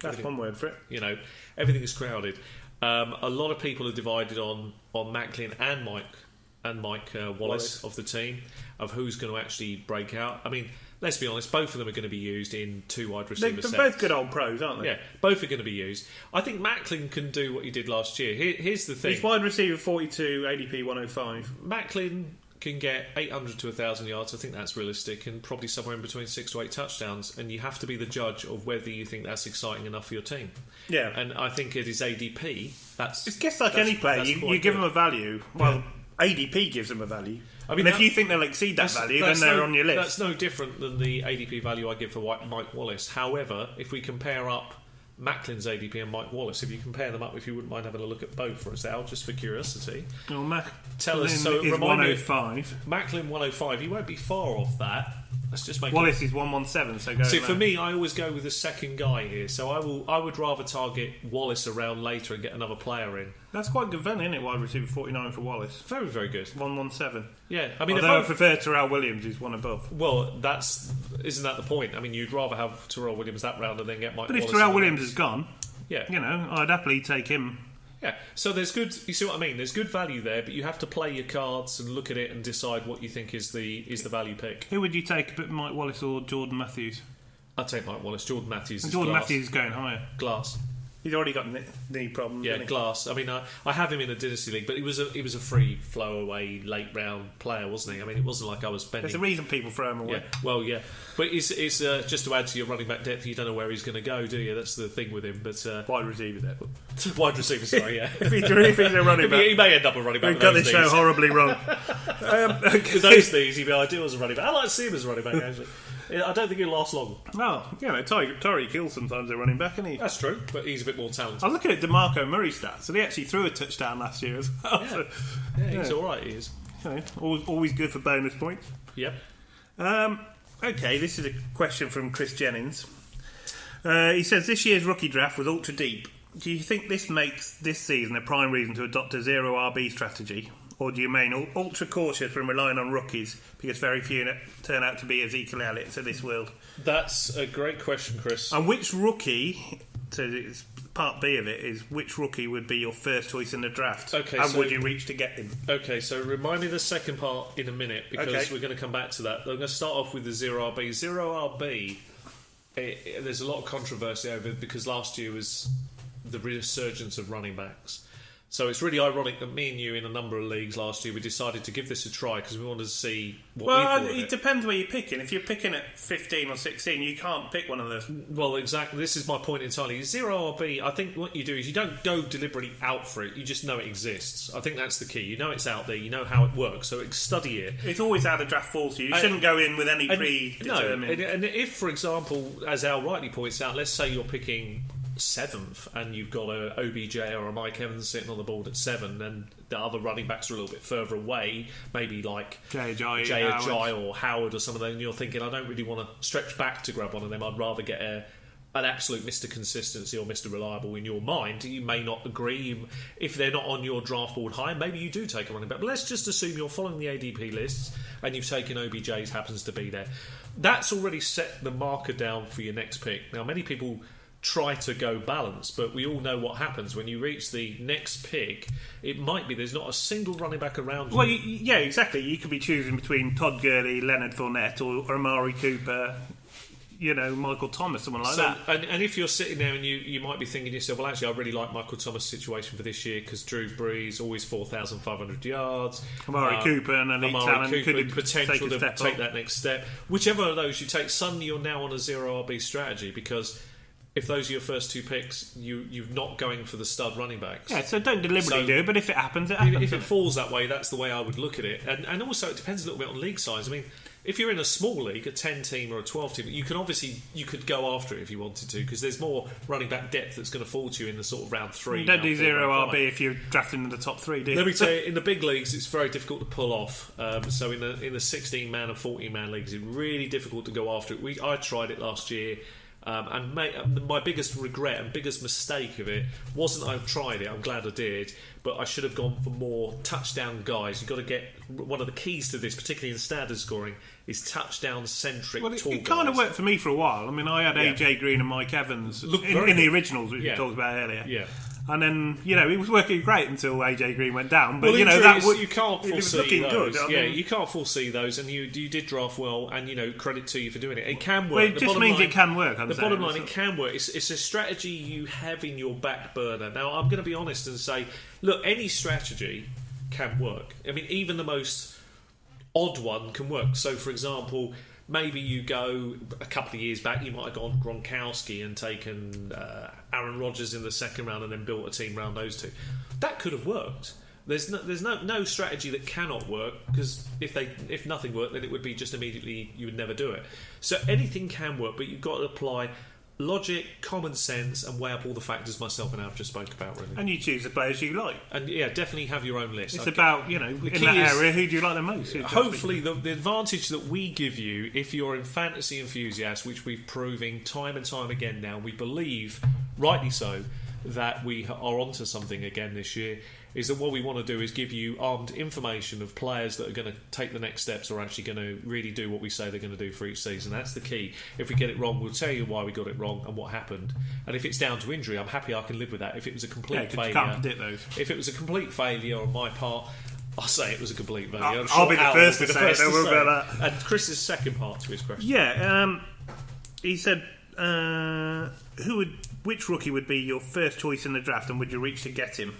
S1: That's one word for it.
S2: Everything is crowded. A lot of people are divided on Macklin and Mike Wallace of the team of who's going to actually break out. I mean, let's be honest, both of them are going to be used in 2 wide receiver sets.
S1: They're both good old pros, aren't they?
S2: Yeah, both are going to be used. I think Macklin can do what he did last year. Here's the thing.
S1: He's wide receiver 42, ADP 105.
S2: Macklin can get 800 to 1,000 yards. I think that's realistic, and probably somewhere in between 6 to 8 touchdowns. And you have to be the judge of whether you think that's exciting enough for your team.
S1: Yeah.
S2: And I think it is ADP.
S1: It's just like any player. You give them a value. Well, ADP gives them a value. I mean, if you think they'll exceed that value, then they're on your list.
S2: That's no different than the ADP value I give for Mike Wallace. However, if we compare up Macklin's ADP and Mike Wallace, if you compare them up, if you wouldn't mind having a look at both for us, Al, just for curiosity.
S1: Well,
S2: tell us. So
S1: is 105.
S2: Macklin 105. He won't be far off that. Let's just make
S1: Wallace is 117. So go.
S2: See, for me, I always go with the second guy here. So I would rather target Wallace around later and get another player in.
S1: That's quite good value, isn't it? Wide receiver 49 for Wallace.
S2: Very, very good.
S1: 117.
S2: Yeah, I mean,
S1: although I prefer Terrell Williams, who's one above.
S2: Well, isn't that the point? I mean, you'd rather have Terrell Williams that round and then get Mike Wallace.
S1: But if Terrell Williams is gone,
S2: yeah,
S1: I'd happily take him.
S2: Yeah, so there's good. You see what I mean? There's good value there, but you have to play your cards and look at it and decide what you think is the value pick.
S1: Who would you take, Mike Wallace or Jordan Matthews?
S2: I'd take Mike Wallace. Jordan Matthews.
S1: Matthews is going higher.
S2: Glass.
S1: He's already got knee problems.
S2: Yeah, Glass. I mean, I have him in a dynasty league, but he was a free flow away late round player, wasn't he? I mean, it wasn't like I was spending.
S1: There's a reason people throw him away.
S2: Yeah, well, yeah, but it's just to add to your running back depth. You don't know where he's going to go, do you? That's the thing with him. But
S1: wide receiver there.
S2: Wide receiver, sorry, yeah.
S1: if he's a running back,
S2: he may end up a running back.
S1: We've got this show horribly wrong.
S2: Okay. With those knees, he'd be ideal as a running back. I like to see him as a running back, actually. I don't think he'll last long.
S1: Oh, Torrey kills sometimes a running back, isn't he?
S2: That's true, but he's a bit more talented.
S1: I was looking at DeMarco Murray's stats, and he actually threw a touchdown last year as well.
S2: Yeah, he's all right, he is.
S1: Always good for bonus points.
S2: Yep.
S1: Okay, this is a question from Chris Jennings. He says, this year's rookie draft was ultra deep. Do you think this makes this season a prime reason to adopt a zero RB strategy? Or do you remain ultra cautious when relying on rookies because very few turn out to be Ezekiel Elliott to this world?
S2: That's a great question, Chris.
S1: And which rookie, so it's part B of it, is which rookie would be your first choice in the draft?
S2: Okay,
S1: and would you reach to get him?
S2: Okay, so remind me the second part in a minute because we're going to come back to that. I'm going to start off with the zero RB. Zero RB, there's a lot of controversy over it because last year was the resurgence of running backs. So it's really ironic that me and you in a number of leagues last year we decided to give this a try because we wanted to see what we thought of it.
S1: It depends where you're picking. If you're picking at 15 or 16, you can't pick one of those.
S2: Well, exactly. This is my point entirely. Zero RB, I think what you do is you don't go deliberately out for it. You just know it exists. I think that's the key. You know it's out there. You know how it works. So study it.
S1: It's always how the draft falls to you. You shouldn't go in with any predetermined...
S2: No, and if, for example, as Al rightly points out, let's say you're picking 7th and you've got a OBJ or a Mike Evans sitting on the board at 7 and the other running backs are a little bit further away, maybe like Jay Ajayi or Howard or some of them, and you're thinking I don't really want to stretch back to grab one of them, I'd rather get an absolute Mr. Consistency or Mr. Reliable in your mind. You may not agree. If they're not on your draft board high, maybe you do take a running back, but let's just assume you're following the ADP lists and you've taken OBJ's happens to be there. That's already set the marker down for your next pick. Now many people try to go balance, but we all know what happens when you reach the next pick. It might be there's not a single running back around you.
S1: Well, yeah, exactly. You could be choosing between Todd Gurley, Leonard Fournette, or Amari Cooper, Michael Thomas, someone like that.
S2: And if you're sitting there and you might be thinking to yourself, well, actually, I really like Michael Thomas' situation for this year because Drew Brees, always 4,500 yards.
S1: Amari Cooper and elite talent could
S2: potential to take that next step. Whichever of those you take, suddenly you're now on a zero RB strategy because if those are your first two picks, you're not going for the stud running backs.
S1: Yeah, so don't deliberately do it, but if it happens, it happens.
S2: If it falls that way, that's the way I would look at it. And also, it depends a little bit on league size. I mean, if you're in a small league, a 10-team or a 12-team, you could go after it if you wanted to, because there's more running back depth that's going to fall to you in the sort of round 3.
S1: You don't do zero RB if you're drafting in the top 3, do you?
S2: Let me tell you, in the big leagues, it's very difficult to pull off. So in the 16-man and 14-man leagues, it's really difficult to go after it. I tried it last year. And my biggest regret and biggest mistake of it wasn't I tried it, I'm glad I did, but I should have gone for more touchdown guys. You've got to get one of the keys to this, particularly in standard scoring, is touchdown centric.
S1: Well, it kind of worked for me for a while. I mean, I had AJ Green and Mike Evans in the originals, which we talked about earlier.
S2: Yeah.
S1: And then, it was working great until AJ Green went down. But,
S2: you can't foresee
S1: it was looking
S2: those.
S1: Good.
S2: You can't foresee those, and you did draft well, and, credit to you for doing it. It can work.
S1: Well, it just means it can work.
S2: The bottom line, it can work. It's a strategy you have in your back burner. Now, I'm going to be honest and say, look, any strategy can work. I mean, even the most odd one can work. So, for example, maybe you go a couple of years back, you might have gone Gronkowski and taken Aaron Rodgers in the second round and then built a team around those two. That could have worked. There's no strategy that cannot work, because if nothing worked, then it would be just immediately you would never do it. So anything can work, but you've got to apply logic, common sense, and weigh up all the factors myself and Al just spoke about, really.
S1: And you choose the players you like.
S2: And definitely have your own list.
S1: It's about, in that area, who do you like the most?
S2: Hopefully, the advantage that we give you, if you're a fantasy enthusiast, which we've proven time and time again now, we believe, rightly so, that we are onto something again this year, is that what we want to do is give you armed information of players that are going to take the next steps or actually going to really do what we say they're going to do for each season. That's the key. If we get it wrong, we'll tell you why we got it wrong and what happened. And if it's down to injury, I'm happy I can live with that. If it was a complete failure,
S1: you can't predict those.
S2: If it was a complete failure on my part, I'll say it was a complete failure.
S1: I'll be the first to say it. Don't worry about that.
S2: And Chris's second part to his question.
S1: Yeah, he said, which rookie would be your first choice in the draft, and would you reach to get him?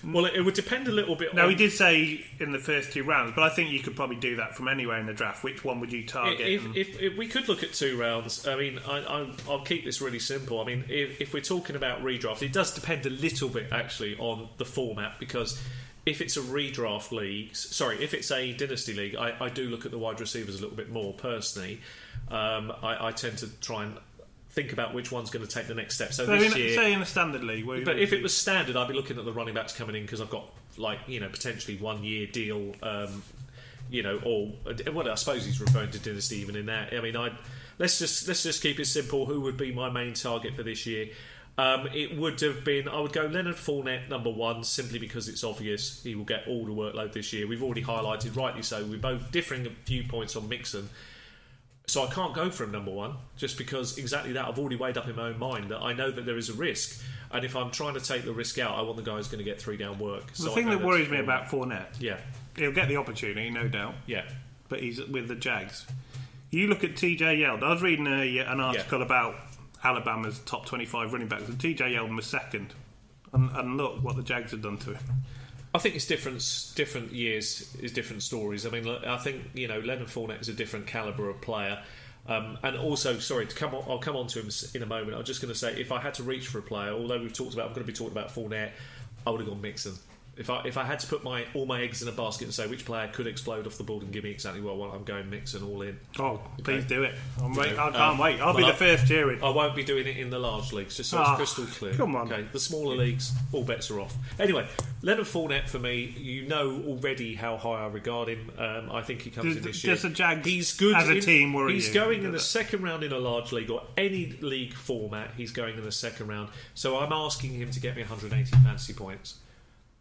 S2: Well, it would depend a little bit.
S1: Now, he did say in the first 2 rounds, but I think you could probably do that from anywhere in the draft. Which one would you target?
S2: If we could look at 2 rounds, I mean, I'll keep this really simple. I mean, if we're talking about redraft, it does depend a little bit actually on the format, because if it's a redraft league, if it's a dynasty league, I do look at the wide receivers a little bit more personally. I tend to try and think about which one's going to take the next step. So this year,
S1: say in a standard league,
S2: but if it was standard, I'd be looking at the running backs coming in, because I've got potentially 1 year deal, or I suppose he's referring to dynasty even in that. I mean, let's just keep it simple. Who would be my main target for this year? It would have been, I would go Leonard Fournette number 1, simply because it's obvious he will get all the workload this year. We've already highlighted, rightly so, we're both differing viewpoints on Mixon. So I can't go for him number 1, just because exactly that. I've already weighed up in my own mind that I know that there is a risk, and if I'm trying to take the risk out, I want the guy who's going to get 3 down work.
S1: The thing that worries me about Fournette, he'll get the opportunity, no doubt.
S2: Yeah,
S1: but he's with the Jags. You look at TJ Yeldon. I was reading an article about Alabama's top 25 running backs, and TJ Yeldon was second. And look what the Jags have done to him.
S2: I think it's different years is different stories. I mean, I think Leonard Fournette is a different calibre of player. And also, I'll come on to him in a moment. I'm just going to say, if I had to reach for a player, although I'm going to be talking about Fournette, I would have gone Mixon. If I had to put all my eggs in a basket and say which player could explode off the board and give me exactly what I want, I'm going Mixon all in.
S1: Oh, please do it! I can't wait. I'll be the first cheering.
S2: I won't be doing it in the large leagues, just so it's crystal clear.
S1: Come on.
S2: Okay, the smaller leagues, all bets are off. Anyway, Leonard Fournette for me, you know already how high I regard him. I think he comes in this year.
S1: Does the Jags
S2: he's good
S1: as a team worry
S2: He's
S1: you?
S2: going in the second round in a large league or any league format. He's going in the second round. So I'm asking him to get me 180 fantasy points.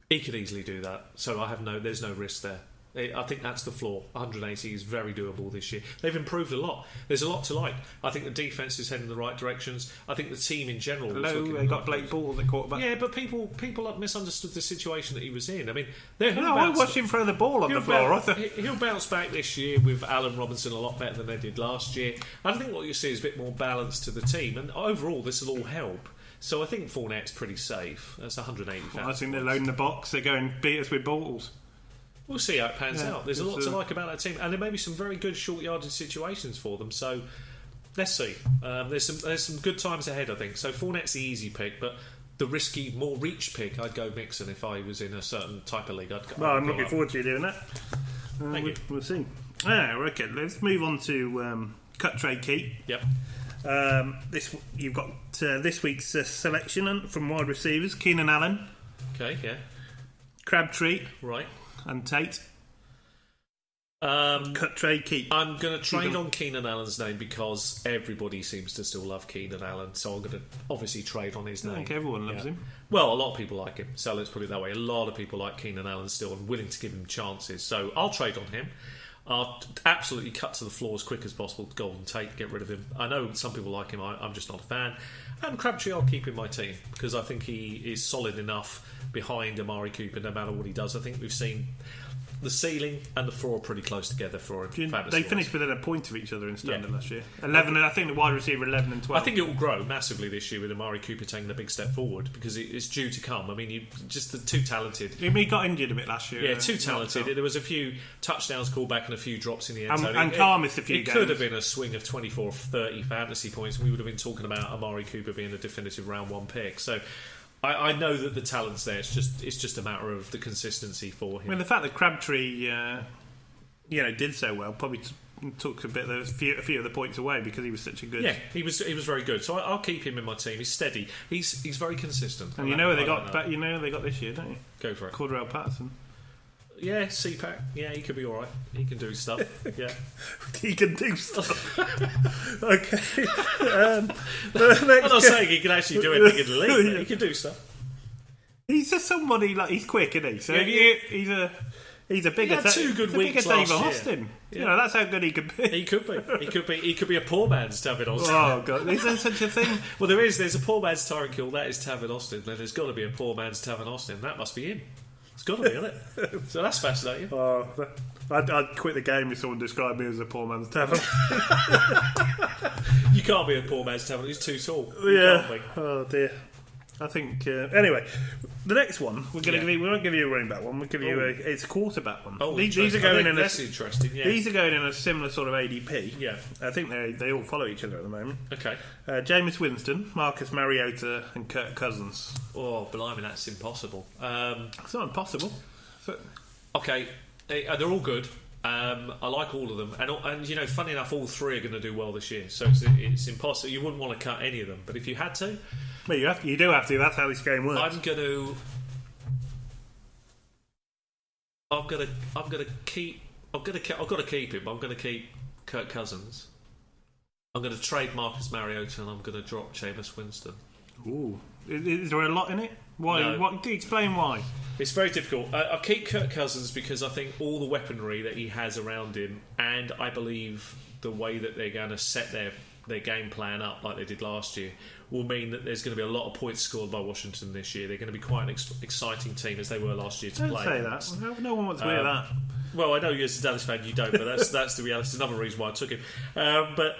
S2: He could easily do that, so there's no risk there. I think that's the floor. 180 is very doable this year. They've improved a lot. There's a lot to like. I think the defence is heading in the right directions. I think the team in general.
S1: They got Blake Bortles at quarterback.
S2: Yeah, but people have misunderstood the situation that he was in. I mean,
S1: I watched him throw the ball on the floor.
S2: He'll bounce back this year with Allen Robinson a lot better than they did last year. I think what you see is a bit more balance to the team, and overall, this will all help. So I think Fournette's pretty safe. That's 180.
S1: I think they're loading the box. They're going beat us with Bortles.
S2: We'll see how it pans out. There's a lot to like about that team, and there may be some very good short yardage situations for them. So let's see. There's some good times ahead, I think. So Fournette's the easy pick, but the risky, more reach pick, I'd go Mixon if I was in a certain type of league.
S1: I'm looking forward to you doing that.
S2: Thank you.
S1: We'll see. Okay, let's move on to cut, trade, keep.
S2: Yep.
S1: You've got this week's selection from wide receivers: Keenan Allen,
S2: okay, yeah,
S1: Crabtree,
S2: right,
S1: and Tate. Cut, trade, keep.
S2: I'm going to trade on Keenan Allen's name because everybody seems to still love Keenan Allen, so I'm going to obviously trade on his name.
S1: I think everyone loves him.
S2: Well, a lot of people like him, so let's put it that way. A lot of people like Keenan Allen still and willing to give him chances, so I'll trade on him. I'll absolutely cut to the floor as quick as possible to Golden Tate, get rid of him. I know some people like him, I'm just not a fan. And Crabtree I'll keep in my team because I think he is solid enough behind Amari Cooper no matter what he does. I think we've seen the ceiling and the floor are pretty close together for him.
S1: They finished within a point of each other in standard last year. 11, and I think the wide receiver 11 and 12.
S2: I think it will grow massively this year with Amari Cooper taking a big step forward because it's due to come. I mean, just the too talented.
S1: He got injured a bit last year.
S2: Yeah, too talented. There was a few touchdowns called back and a few drops in the end zone.
S1: And Carr missed a few games.
S2: It could have been a swing of 24, 30 fantasy points. We would have been talking about Amari Cooper being a definitive round one pick. So I know that the talent's there. It's just a matter of the consistency for him.
S1: I mean, the fact that Crabtree, did so well probably took a few of the points away because he was such a good.
S2: Yeah, he was very good. So I'll keep him in my team. He's steady. He's very consistent.
S1: And you know what they got this year, don't you?
S2: Go for it.
S1: Cordarrelle Patterson.
S2: Yeah, CPAC. Yeah, he could be all right. He can do stuff. Yeah,
S1: he can do stuff. Okay.
S2: I'm not saying he can actually do anything in the league. But he can do stuff.
S1: He's just somebody he's quick, isn't he? So he's a bigger.
S2: He had 2 good weeks
S1: David
S2: last year.
S1: Austin. Yeah. That's how good he could be.
S2: He could be. He could be a poor man's Tavin Austin.
S1: Oh God, is there such a thing?
S2: Well, there is. There's a poor man's Tyreek Hill. That is Tavin Austin. Then there's got to be a poor man's Tavin Austin. That must be him. It's got to be, isn't it? So that's fascinating.
S1: Oh, I'd quit the game if someone described me as a poor man's Tavern.
S2: You can't be a poor man's Tavern. He's too tall.
S1: Yeah. Oh dear. I think anyway. The next one we won't give you a running back one. We'll give you it's a quarterback one.
S2: Oh,
S1: these are going in.
S2: That's interesting. Yeah.
S1: These are going in a similar sort of ADP.
S2: Yeah.
S1: I think they all follow each other at the moment.
S2: Okay.
S1: Jameis Winston, Marcus Mariota, and Kirk Cousins.
S2: Oh, blimey, that's impossible.
S1: It's not impossible.
S2: Okay, they're all good. I like all of them, and funny enough, all 3 are going to do well this year. So it's impossible. You wouldn't want to cut any of them, but if you had to,
S1: well, you do have to. That's how this game works.
S2: I'm gonna keep. I've got to keep him. I'm going to keep Kirk Cousins. I'm going to trade Marcus Mariota, and I'm going to drop Jameis Winston.
S1: Ooh, is there a lot in it? Why?
S2: No.
S1: Explain why.
S2: It's very difficult. I keep Kirk Cousins because I think all the weaponry that he has around him, and I believe the way that they're going to set their game plan up like they did last year, will mean that there's going to be a lot of points scored by Washington this year. They're going to be quite an exciting team as they were last year to play.
S1: Don't say that. No one wants to hear that.
S2: Well, I know you as a Dallas fan, you don't, but that's the reality. It's another reason why I took him. But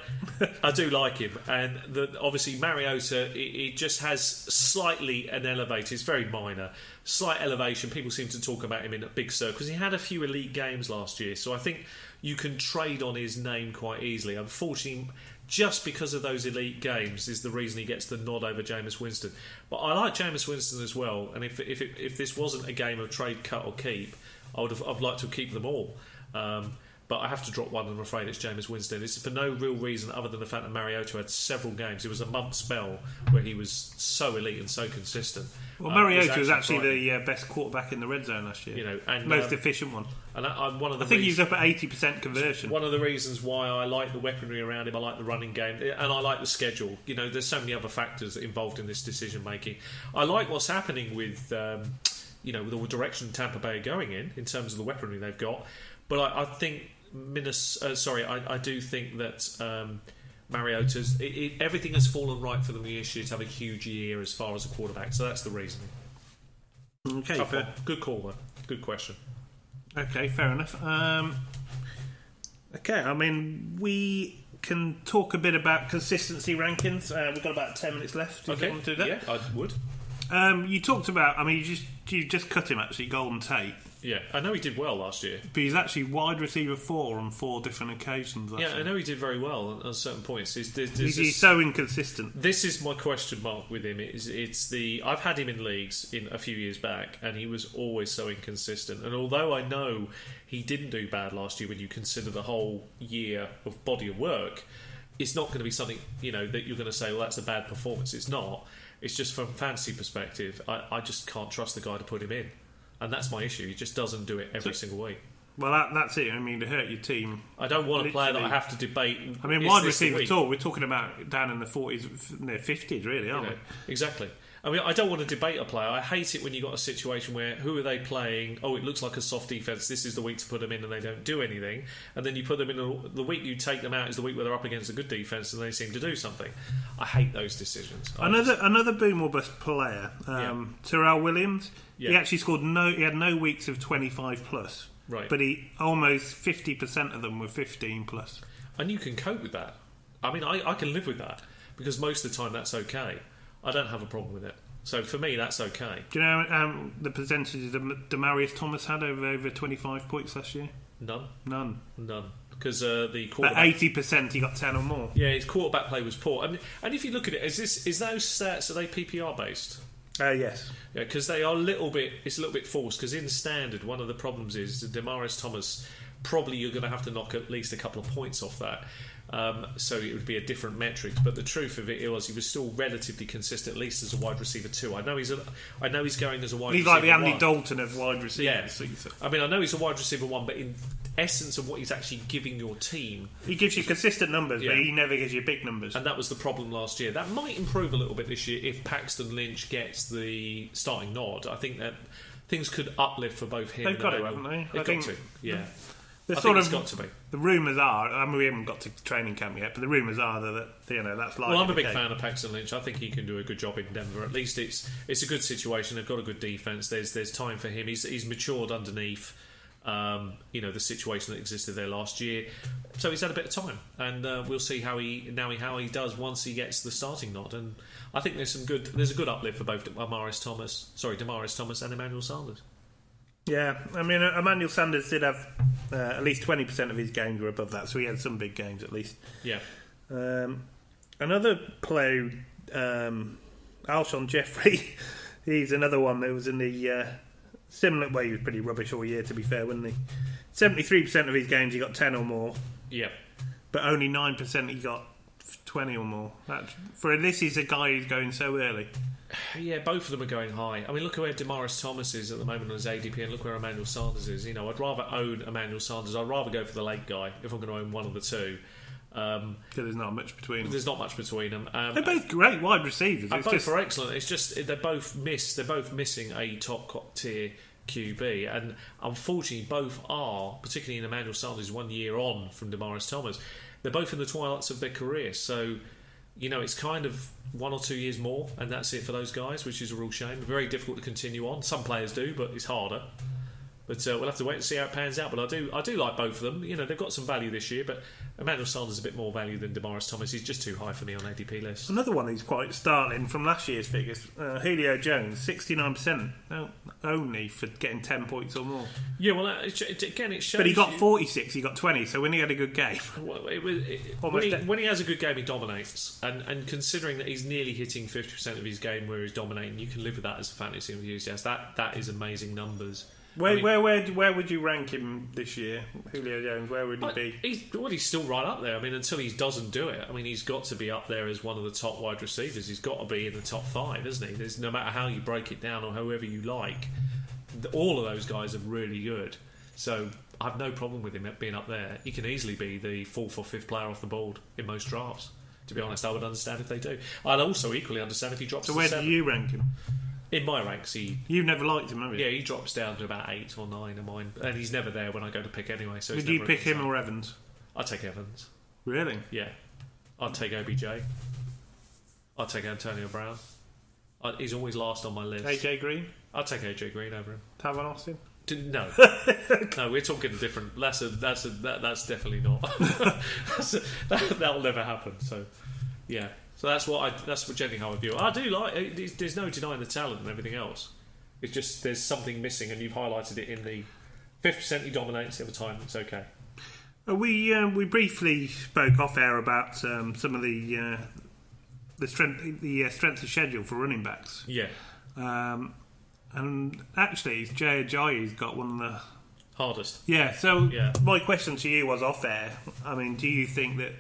S2: I do like him, and obviously Mariota, it just has slightly an elevation. It's very minor, slight elevation. People seem to talk about him in a big circles. He had a few elite games last year, so I think you can trade on his name quite easily. Unfortunately, just because of those elite games is the reason he gets the nod over Jameis Winston. But I like Jameis Winston as well, and if this wasn't a game of trade, cut or keep, I'd like to keep them all. But I have to drop one, and I'm afraid it's Jameis Winston. It's for no real reason other than the fact that Mariota had several games. It was a month spell where he was so elite and so consistent.
S1: Well, Mariota was actually the best quarterback in the red zone last year. And most efficient one. And I think he's up at 80% conversion.
S2: One of the reasons why I like the weaponry around him, I like the running game, and I like the schedule. There's so many other factors involved in this decision making. I like what's happening with with the direction Tampa Bay are going in terms of the weaponry they've got. But I think I do think that Mariota's everything has fallen right for them this year to have a huge year as far as a quarterback. So that's the reasoning.
S1: Okay,
S2: good call though. Good question.
S1: Okay, fair enough. Okay, I mean we can talk a bit about consistency rankings. We've got about 10 minutes left. Do you want to do that?
S2: Yeah, I would.
S1: You talked about. I mean, you just cut him actually, Golden Tate.
S2: Yeah, I know he did well last year.
S1: But he's actually wide receiver 4 on 4 different occasions.
S2: Yeah, I know he did very well on certain points.
S1: He's so inconsistent.
S2: This is my question mark with him. I've had him in leagues a few years back, and he was always so inconsistent. And although I know he didn't do bad last year when you consider the whole year of body of work, it's not going to be something that you're going to say, well, that's a bad performance. It's not. It's just from fantasy perspective, I just can't trust the guy to put him in. And that's my issue. He just doesn't do it every single week. Well,
S1: that's it. I mean, to hurt your team.
S2: I don't want a player that I have to debate.
S1: I mean, wide receiver at all. We're talking about down in the 40s, near 50s, really, aren't we?
S2: Exactly. I mean, I don't want to debate a player. I hate it when you've got a situation where who are they playing? Oh, it looks like a soft defence. This is the week to put them in and they don't do anything. And then you put them in the week you take them out is the week where they're up against a good defence and they seem to do something. I hate those decisions.
S1: Another boom or bust player, Terrell Williams. Yeah. He actually scored he had no weeks of 25 plus.
S2: Right.
S1: But he almost 50% of them were 15 plus.
S2: And you can cope with that. I mean, I can live with that because most of the time that's okay. I don't have a problem with it. So for me, that's okay.
S1: Do you know the percentages that Demaryius Thomas had over 25 points last year? None. Because the quarterback... But 80% he got 10 or more.
S2: Yeah, his quarterback play was poor. And if you look at it, is those stats, are they PPR based?
S1: Yes.
S2: Yeah, because they are it's a little bit forced. Because in standard, one of the problems is that Demaryius Thomas, probably you're going to have to knock at least a couple of points off that. So it would be a different metric, but the truth of it was he was still relatively consistent, at least as a wide receiver 2. I know he's going as a wide receiver 1. He's
S1: like the Andy Dalton of wide receivers.
S2: Yeah. I mean, I know he's a wide receiver 1, but in essence of what he's actually giving your team,
S1: he gives you consistent numbers, but he never gives you big numbers.
S2: And that was the problem last year. That might improve a little bit this year if Paxton Lynch gets the starting nod. I think that things could uplift for both him.
S1: They've got to, haven't they?
S2: They've got to. Yeah.
S1: It's got to be. The rumours are, I mean, we haven't got to training camp yet, but the rumours are that that's likely.
S2: Well, I'm a big fan of Paxton Lynch. I think he can do a good job in Denver. At least it's a good situation. They've got a good defence. There's time for him. He's matured underneath the situation that existed there last year. So he's had a bit of time, and we'll see how he does once he gets the starting nod. And I think there's a good uplift for both Demaryius Thomas and Emmanuel Sanders.
S1: Yeah, I mean, Emmanuel Sanders did have at least 20% of his games were above that, so he had some big games at least.
S2: Yeah.
S1: Another player, Alshon Jeffrey, he's another one that was in the similar way. He was pretty rubbish all year, to be fair, wasn't he? 73% of his games he got 10 or more.
S2: Yeah.
S1: But only 9% he got 20 or more. This is a guy who's going so early.
S2: Yeah, both of them are going high. I mean, look where Demaryius Thomas is at the moment on his ADP, and look where Emmanuel Sanders is. I'd rather own Emmanuel Sanders. I'd rather go for the late guy if I'm going to own one of the two.
S1: Because there's not much between them.
S2: There's not much between them.
S1: They're both great wide receivers.
S2: Both are excellent. It's just they're both missing a top tier QB, and unfortunately, both are, particularly in Emmanuel Sanders, 1 year on from Demaryius Thomas. They're both in the twilights of their career, so. It's kind of 1 or 2 years more, and that's it for those guys, which is a real shame. Very difficult to continue on. Some players do, but it's harder. But we'll have to wait and see how it pans out. But I do like both of them. You know, they've got some value this year, but Emmanuel Sanders a bit more value than Demaris Thomas. He's just too high for me on ADP lists.
S1: Another one who's quite startling from last year's figures, Julio Jones, 69% only for getting 10 points or more.
S2: Yeah, well, again, it shows.
S1: But he got 46, he got 20, so when he had a good game...
S2: When he has a good game, he dominates. And considering that he's nearly hitting 50% of his game where he's dominating, you can live with that as a fantasy enthusiast. That is amazing numbers.
S1: Where would you rank him this year, Julio Jones? Where would he be?
S2: He's still right up there. I mean, until he doesn't do it, I mean, he's got to be up there as one of the top wide receivers. He's got to be in the top 5, isn't he? There's no matter how you break it down or however you like, all of those guys are really good. So I have no problem with him being up there. He can easily be the 4th or 5th player off the board in most drafts. To be honest, I would understand if they do. I'd also equally understand if he drops.
S1: So where do you rank him?
S2: In my ranks,
S1: you've never liked him, have you?
S2: Yeah, he drops down to about 8 or 9 of mine, and he's never there when I go to pick anyway. So
S1: would you pick him or Evans?
S2: I'd take Evans.
S1: Really?
S2: Yeah, I'd take OBJ. I'd take Antonio Brown. He's always last on my list.
S1: AJ Green?
S2: I'd take AJ Green over him.
S1: Tavon Austin?
S2: No, no, we're talking different. That's definitely not. That'll never happen. So, yeah. So that's generally how I view it. I do like. There's no denying the talent and everything else. It's just there's something missing, and you've highlighted it in the 50% he dominates. The other time it's okay.
S1: We briefly spoke off air about some of the strength of schedule for running backs.
S2: Yeah.
S1: And actually, Jay Ajayi's got one of the
S2: hardest.
S1: Yeah. So my question to you was off air. I mean, do you think that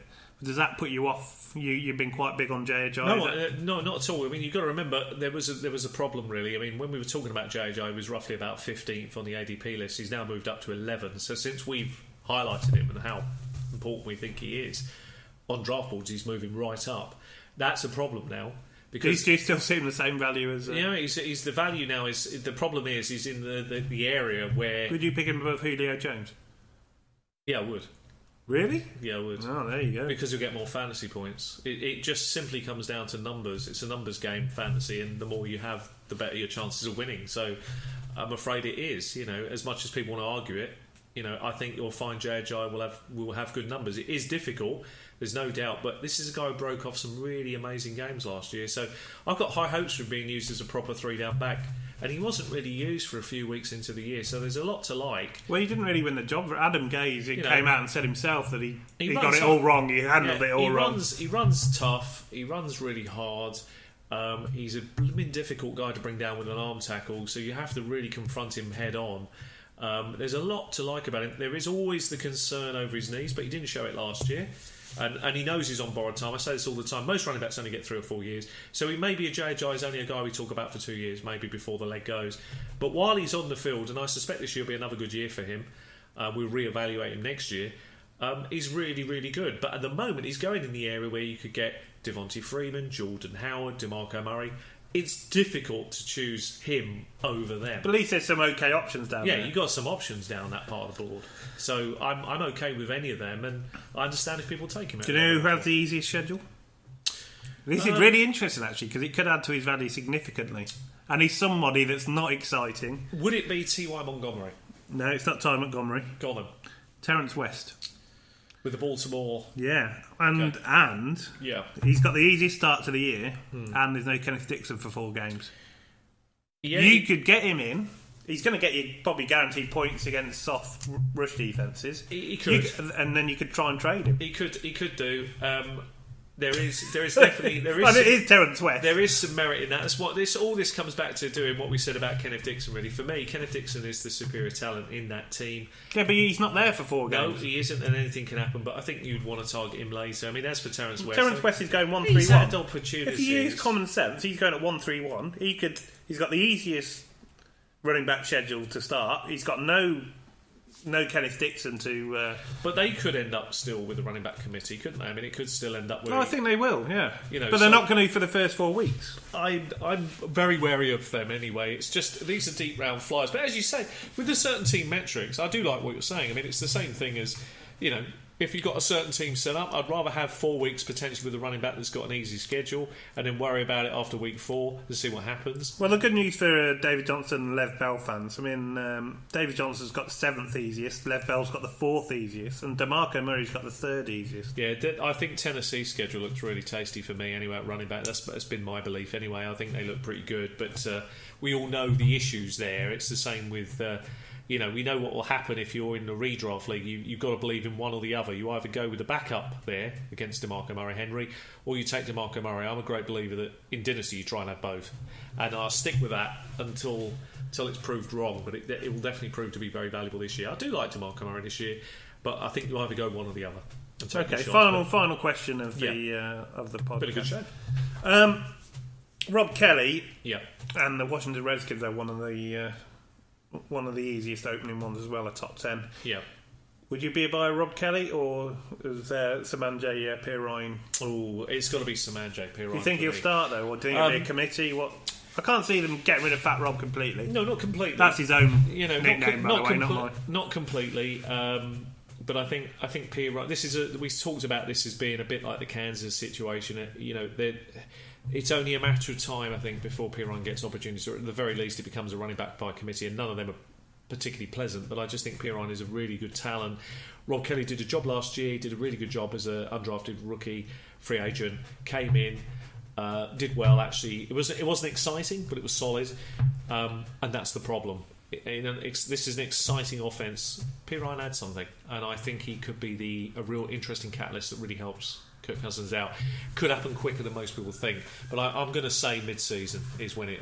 S1: does that put you off? You've been quite big on Jay Ajayi.
S2: No, not at all. I mean, you've got to remember there was a problem really. I mean, when we were talking about Jay Ajayi, he was roughly about 15th on the ADP list. He's now moved up to 11. So since we've highlighted him and how important we think he is on draft boards, he's moving right up. That's a problem now. Because
S1: do you still see him the same value as?
S2: He's the value now. Is the problem is he's in the area where.
S1: Would you pick him above Julio Jones?
S2: Yeah, I would.
S1: Really?
S2: Yeah, I would.
S1: Oh, there you go.
S2: Because you'll get more fantasy points. It just simply comes down to numbers. It's a numbers game, fantasy, and the more you have, the better your chances of winning. So I'm afraid it is. You know, as much as people want to argue it, you know, I think you'll find Jay Ajayi will have good numbers. It is difficult. There's no doubt, but this is a guy who broke off some really amazing games last year. So I've got high hopes for being used as a proper 3-down back. And he wasn't really used for a few weeks into the year, so there's a lot to like.
S1: Well, he didn't really win the job. Adam Gaze came out and said himself that he got it all wrong. He handled it all wrong.
S2: He runs tough. He runs really hard. He's a blooming difficult guy to bring down with an arm tackle, so you have to really confront him head on. There's a lot to like about him. There is always the concern over his knees, but he didn't show it last year. And he knows he's on borrowed time. I say this all the time. Most running backs only get 3 or 4 years. So he may be a Jay Ajayi is only a guy we talk about for 2 years, maybe before the leg goes. But while he's on the field, and I suspect this year will be another good year for him, we'll reevaluate him next year, he's really, really good. But at the moment, he's going in the area where you could get Devontae Freeman, Jordan Howard, DeMarco Murray. It's difficult to choose him over them.
S1: But at least there's some okay options down there.
S2: Yeah, you've got some options down that part of the board. So I'm okay with any of them, and I understand if people take him.
S1: Do you know who has the easiest schedule? This is really interesting, actually, because it could add to his value significantly. And he's somebody that's not exciting.
S2: Would it be T.Y. Montgomery?
S1: No, it's not Ty Montgomery.
S2: Got him.
S1: Terrence West.
S2: With the Baltimore...
S1: Yeah, and he's got the easiest start to the year, and there's no Kenneth Dixon for 4 games. Yeah, you could get him in. He's going to get you probably guaranteed points against soft rush defences.
S2: He could,
S1: and then you could try and trade him.
S2: He could do. There is definitely
S1: and it is Terrence West.
S2: There is some merit in that. That's what all this comes back to doing what we said about Kenneth Dixon. Really, for me, Kenneth Dixon is the superior talent in that team.
S1: Yeah, but he's not there for 4 games.
S2: No, he isn't, and anything can happen. But I think you'd want to target him later. I mean, as for Terrence West,
S1: Terrence West is going 1-3-1.
S2: He's had opportunities.
S1: If you use common sense, he's going at 1-3-1. He's got the easiest running back schedule to start. He's got no Kenneth Dixon to...
S2: But they could end up still with the running back committee, couldn't they? I mean, it could still end up with...
S1: I think they will, yeah. But they're not going to for the first 4 weeks.
S2: I'm very wary of them anyway. It's just, these are deep round flyers. But as you say, with the certainty metrics, I do like what you're saying. I mean, it's the same thing as, if you've got a certain team set up, I'd rather have 4 weeks potentially with a running back that's got an easy schedule and then worry about it after week 4 to see what happens.
S1: Well, the good news for David Johnson and Lev Bell fans, I mean, David Johnson's got the 7th easiest, Lev Bell's got the 4th easiest, and DeMarco Murray's got the 3rd easiest.
S2: Yeah, I think Tennessee's schedule looks really tasty for me anyway at running back. That's been my belief anyway. I think they look pretty good, but we all know the issues there. It's the same with... we know what will happen if you're in the redraft league. You've got to believe in one or the other. You either go with the backup there against DeMarco Murray Henry, or you take DeMarco Murray. I'm a great believer that in Dynasty you try and have both. And I'll stick with that until it's proved wrong. But it will definitely prove to be very valuable this year. I do like DeMarco Murray this year, but I think you either go one or the other.
S1: Okay, final question of the podcast.
S2: Been a good show.
S1: Rob Kelly
S2: Yeah.
S1: and the Washington Redskins are one of the easiest opening ones as well, a top 10.
S2: Yeah.
S1: Would you be a buyer Rob Kelly or is Samanje Pirine?
S2: Oh, it's got to be Samanje Pirine.
S1: Do you think he'll start though, or do you think it'll be a committee? What? I can't see them getting rid of Fat Rob completely.
S2: No, not completely.
S1: That's his own nickname, by the way, not mine.
S2: Not completely. But I think Pirine. We talked about this as being a bit like the Kansas situation. It's only a matter of time, I think, before Pirine gets opportunities, or at the very least, it becomes a running back by committee, and none of them are particularly pleasant. But I just think Pirine is a really good talent. Rob Kelly did a job last year. He did a really good job as an undrafted rookie free agent. Came in, did well. Actually, it wasn't exciting, but it was solid, and that's the problem. This is an exciting offense. Pirine adds something, and I think he could be a real interesting catalyst that really helps Kirk Cousins out. Could happen quicker than most people think, but I'm going to say mid-season is when it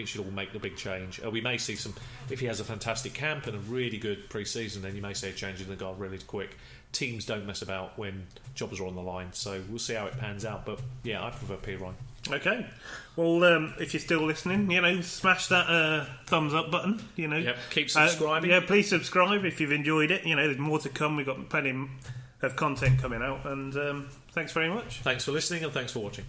S2: should all make the big change. We may see some, if he has a fantastic camp and a really good pre-season, then you may see a change in the guard really quick. Teams don't mess about when jobs are on the line, so we'll see how it pans out. But yeah, I prefer Pirine.
S1: Okay, well, if you're still listening, smash that thumbs up button.
S2: Yep. Keep subscribing.
S1: Please subscribe if you've enjoyed it. There's more to come. We've got plenty of content coming out, and thanks very much.
S2: Thanks for listening, and thanks for watching.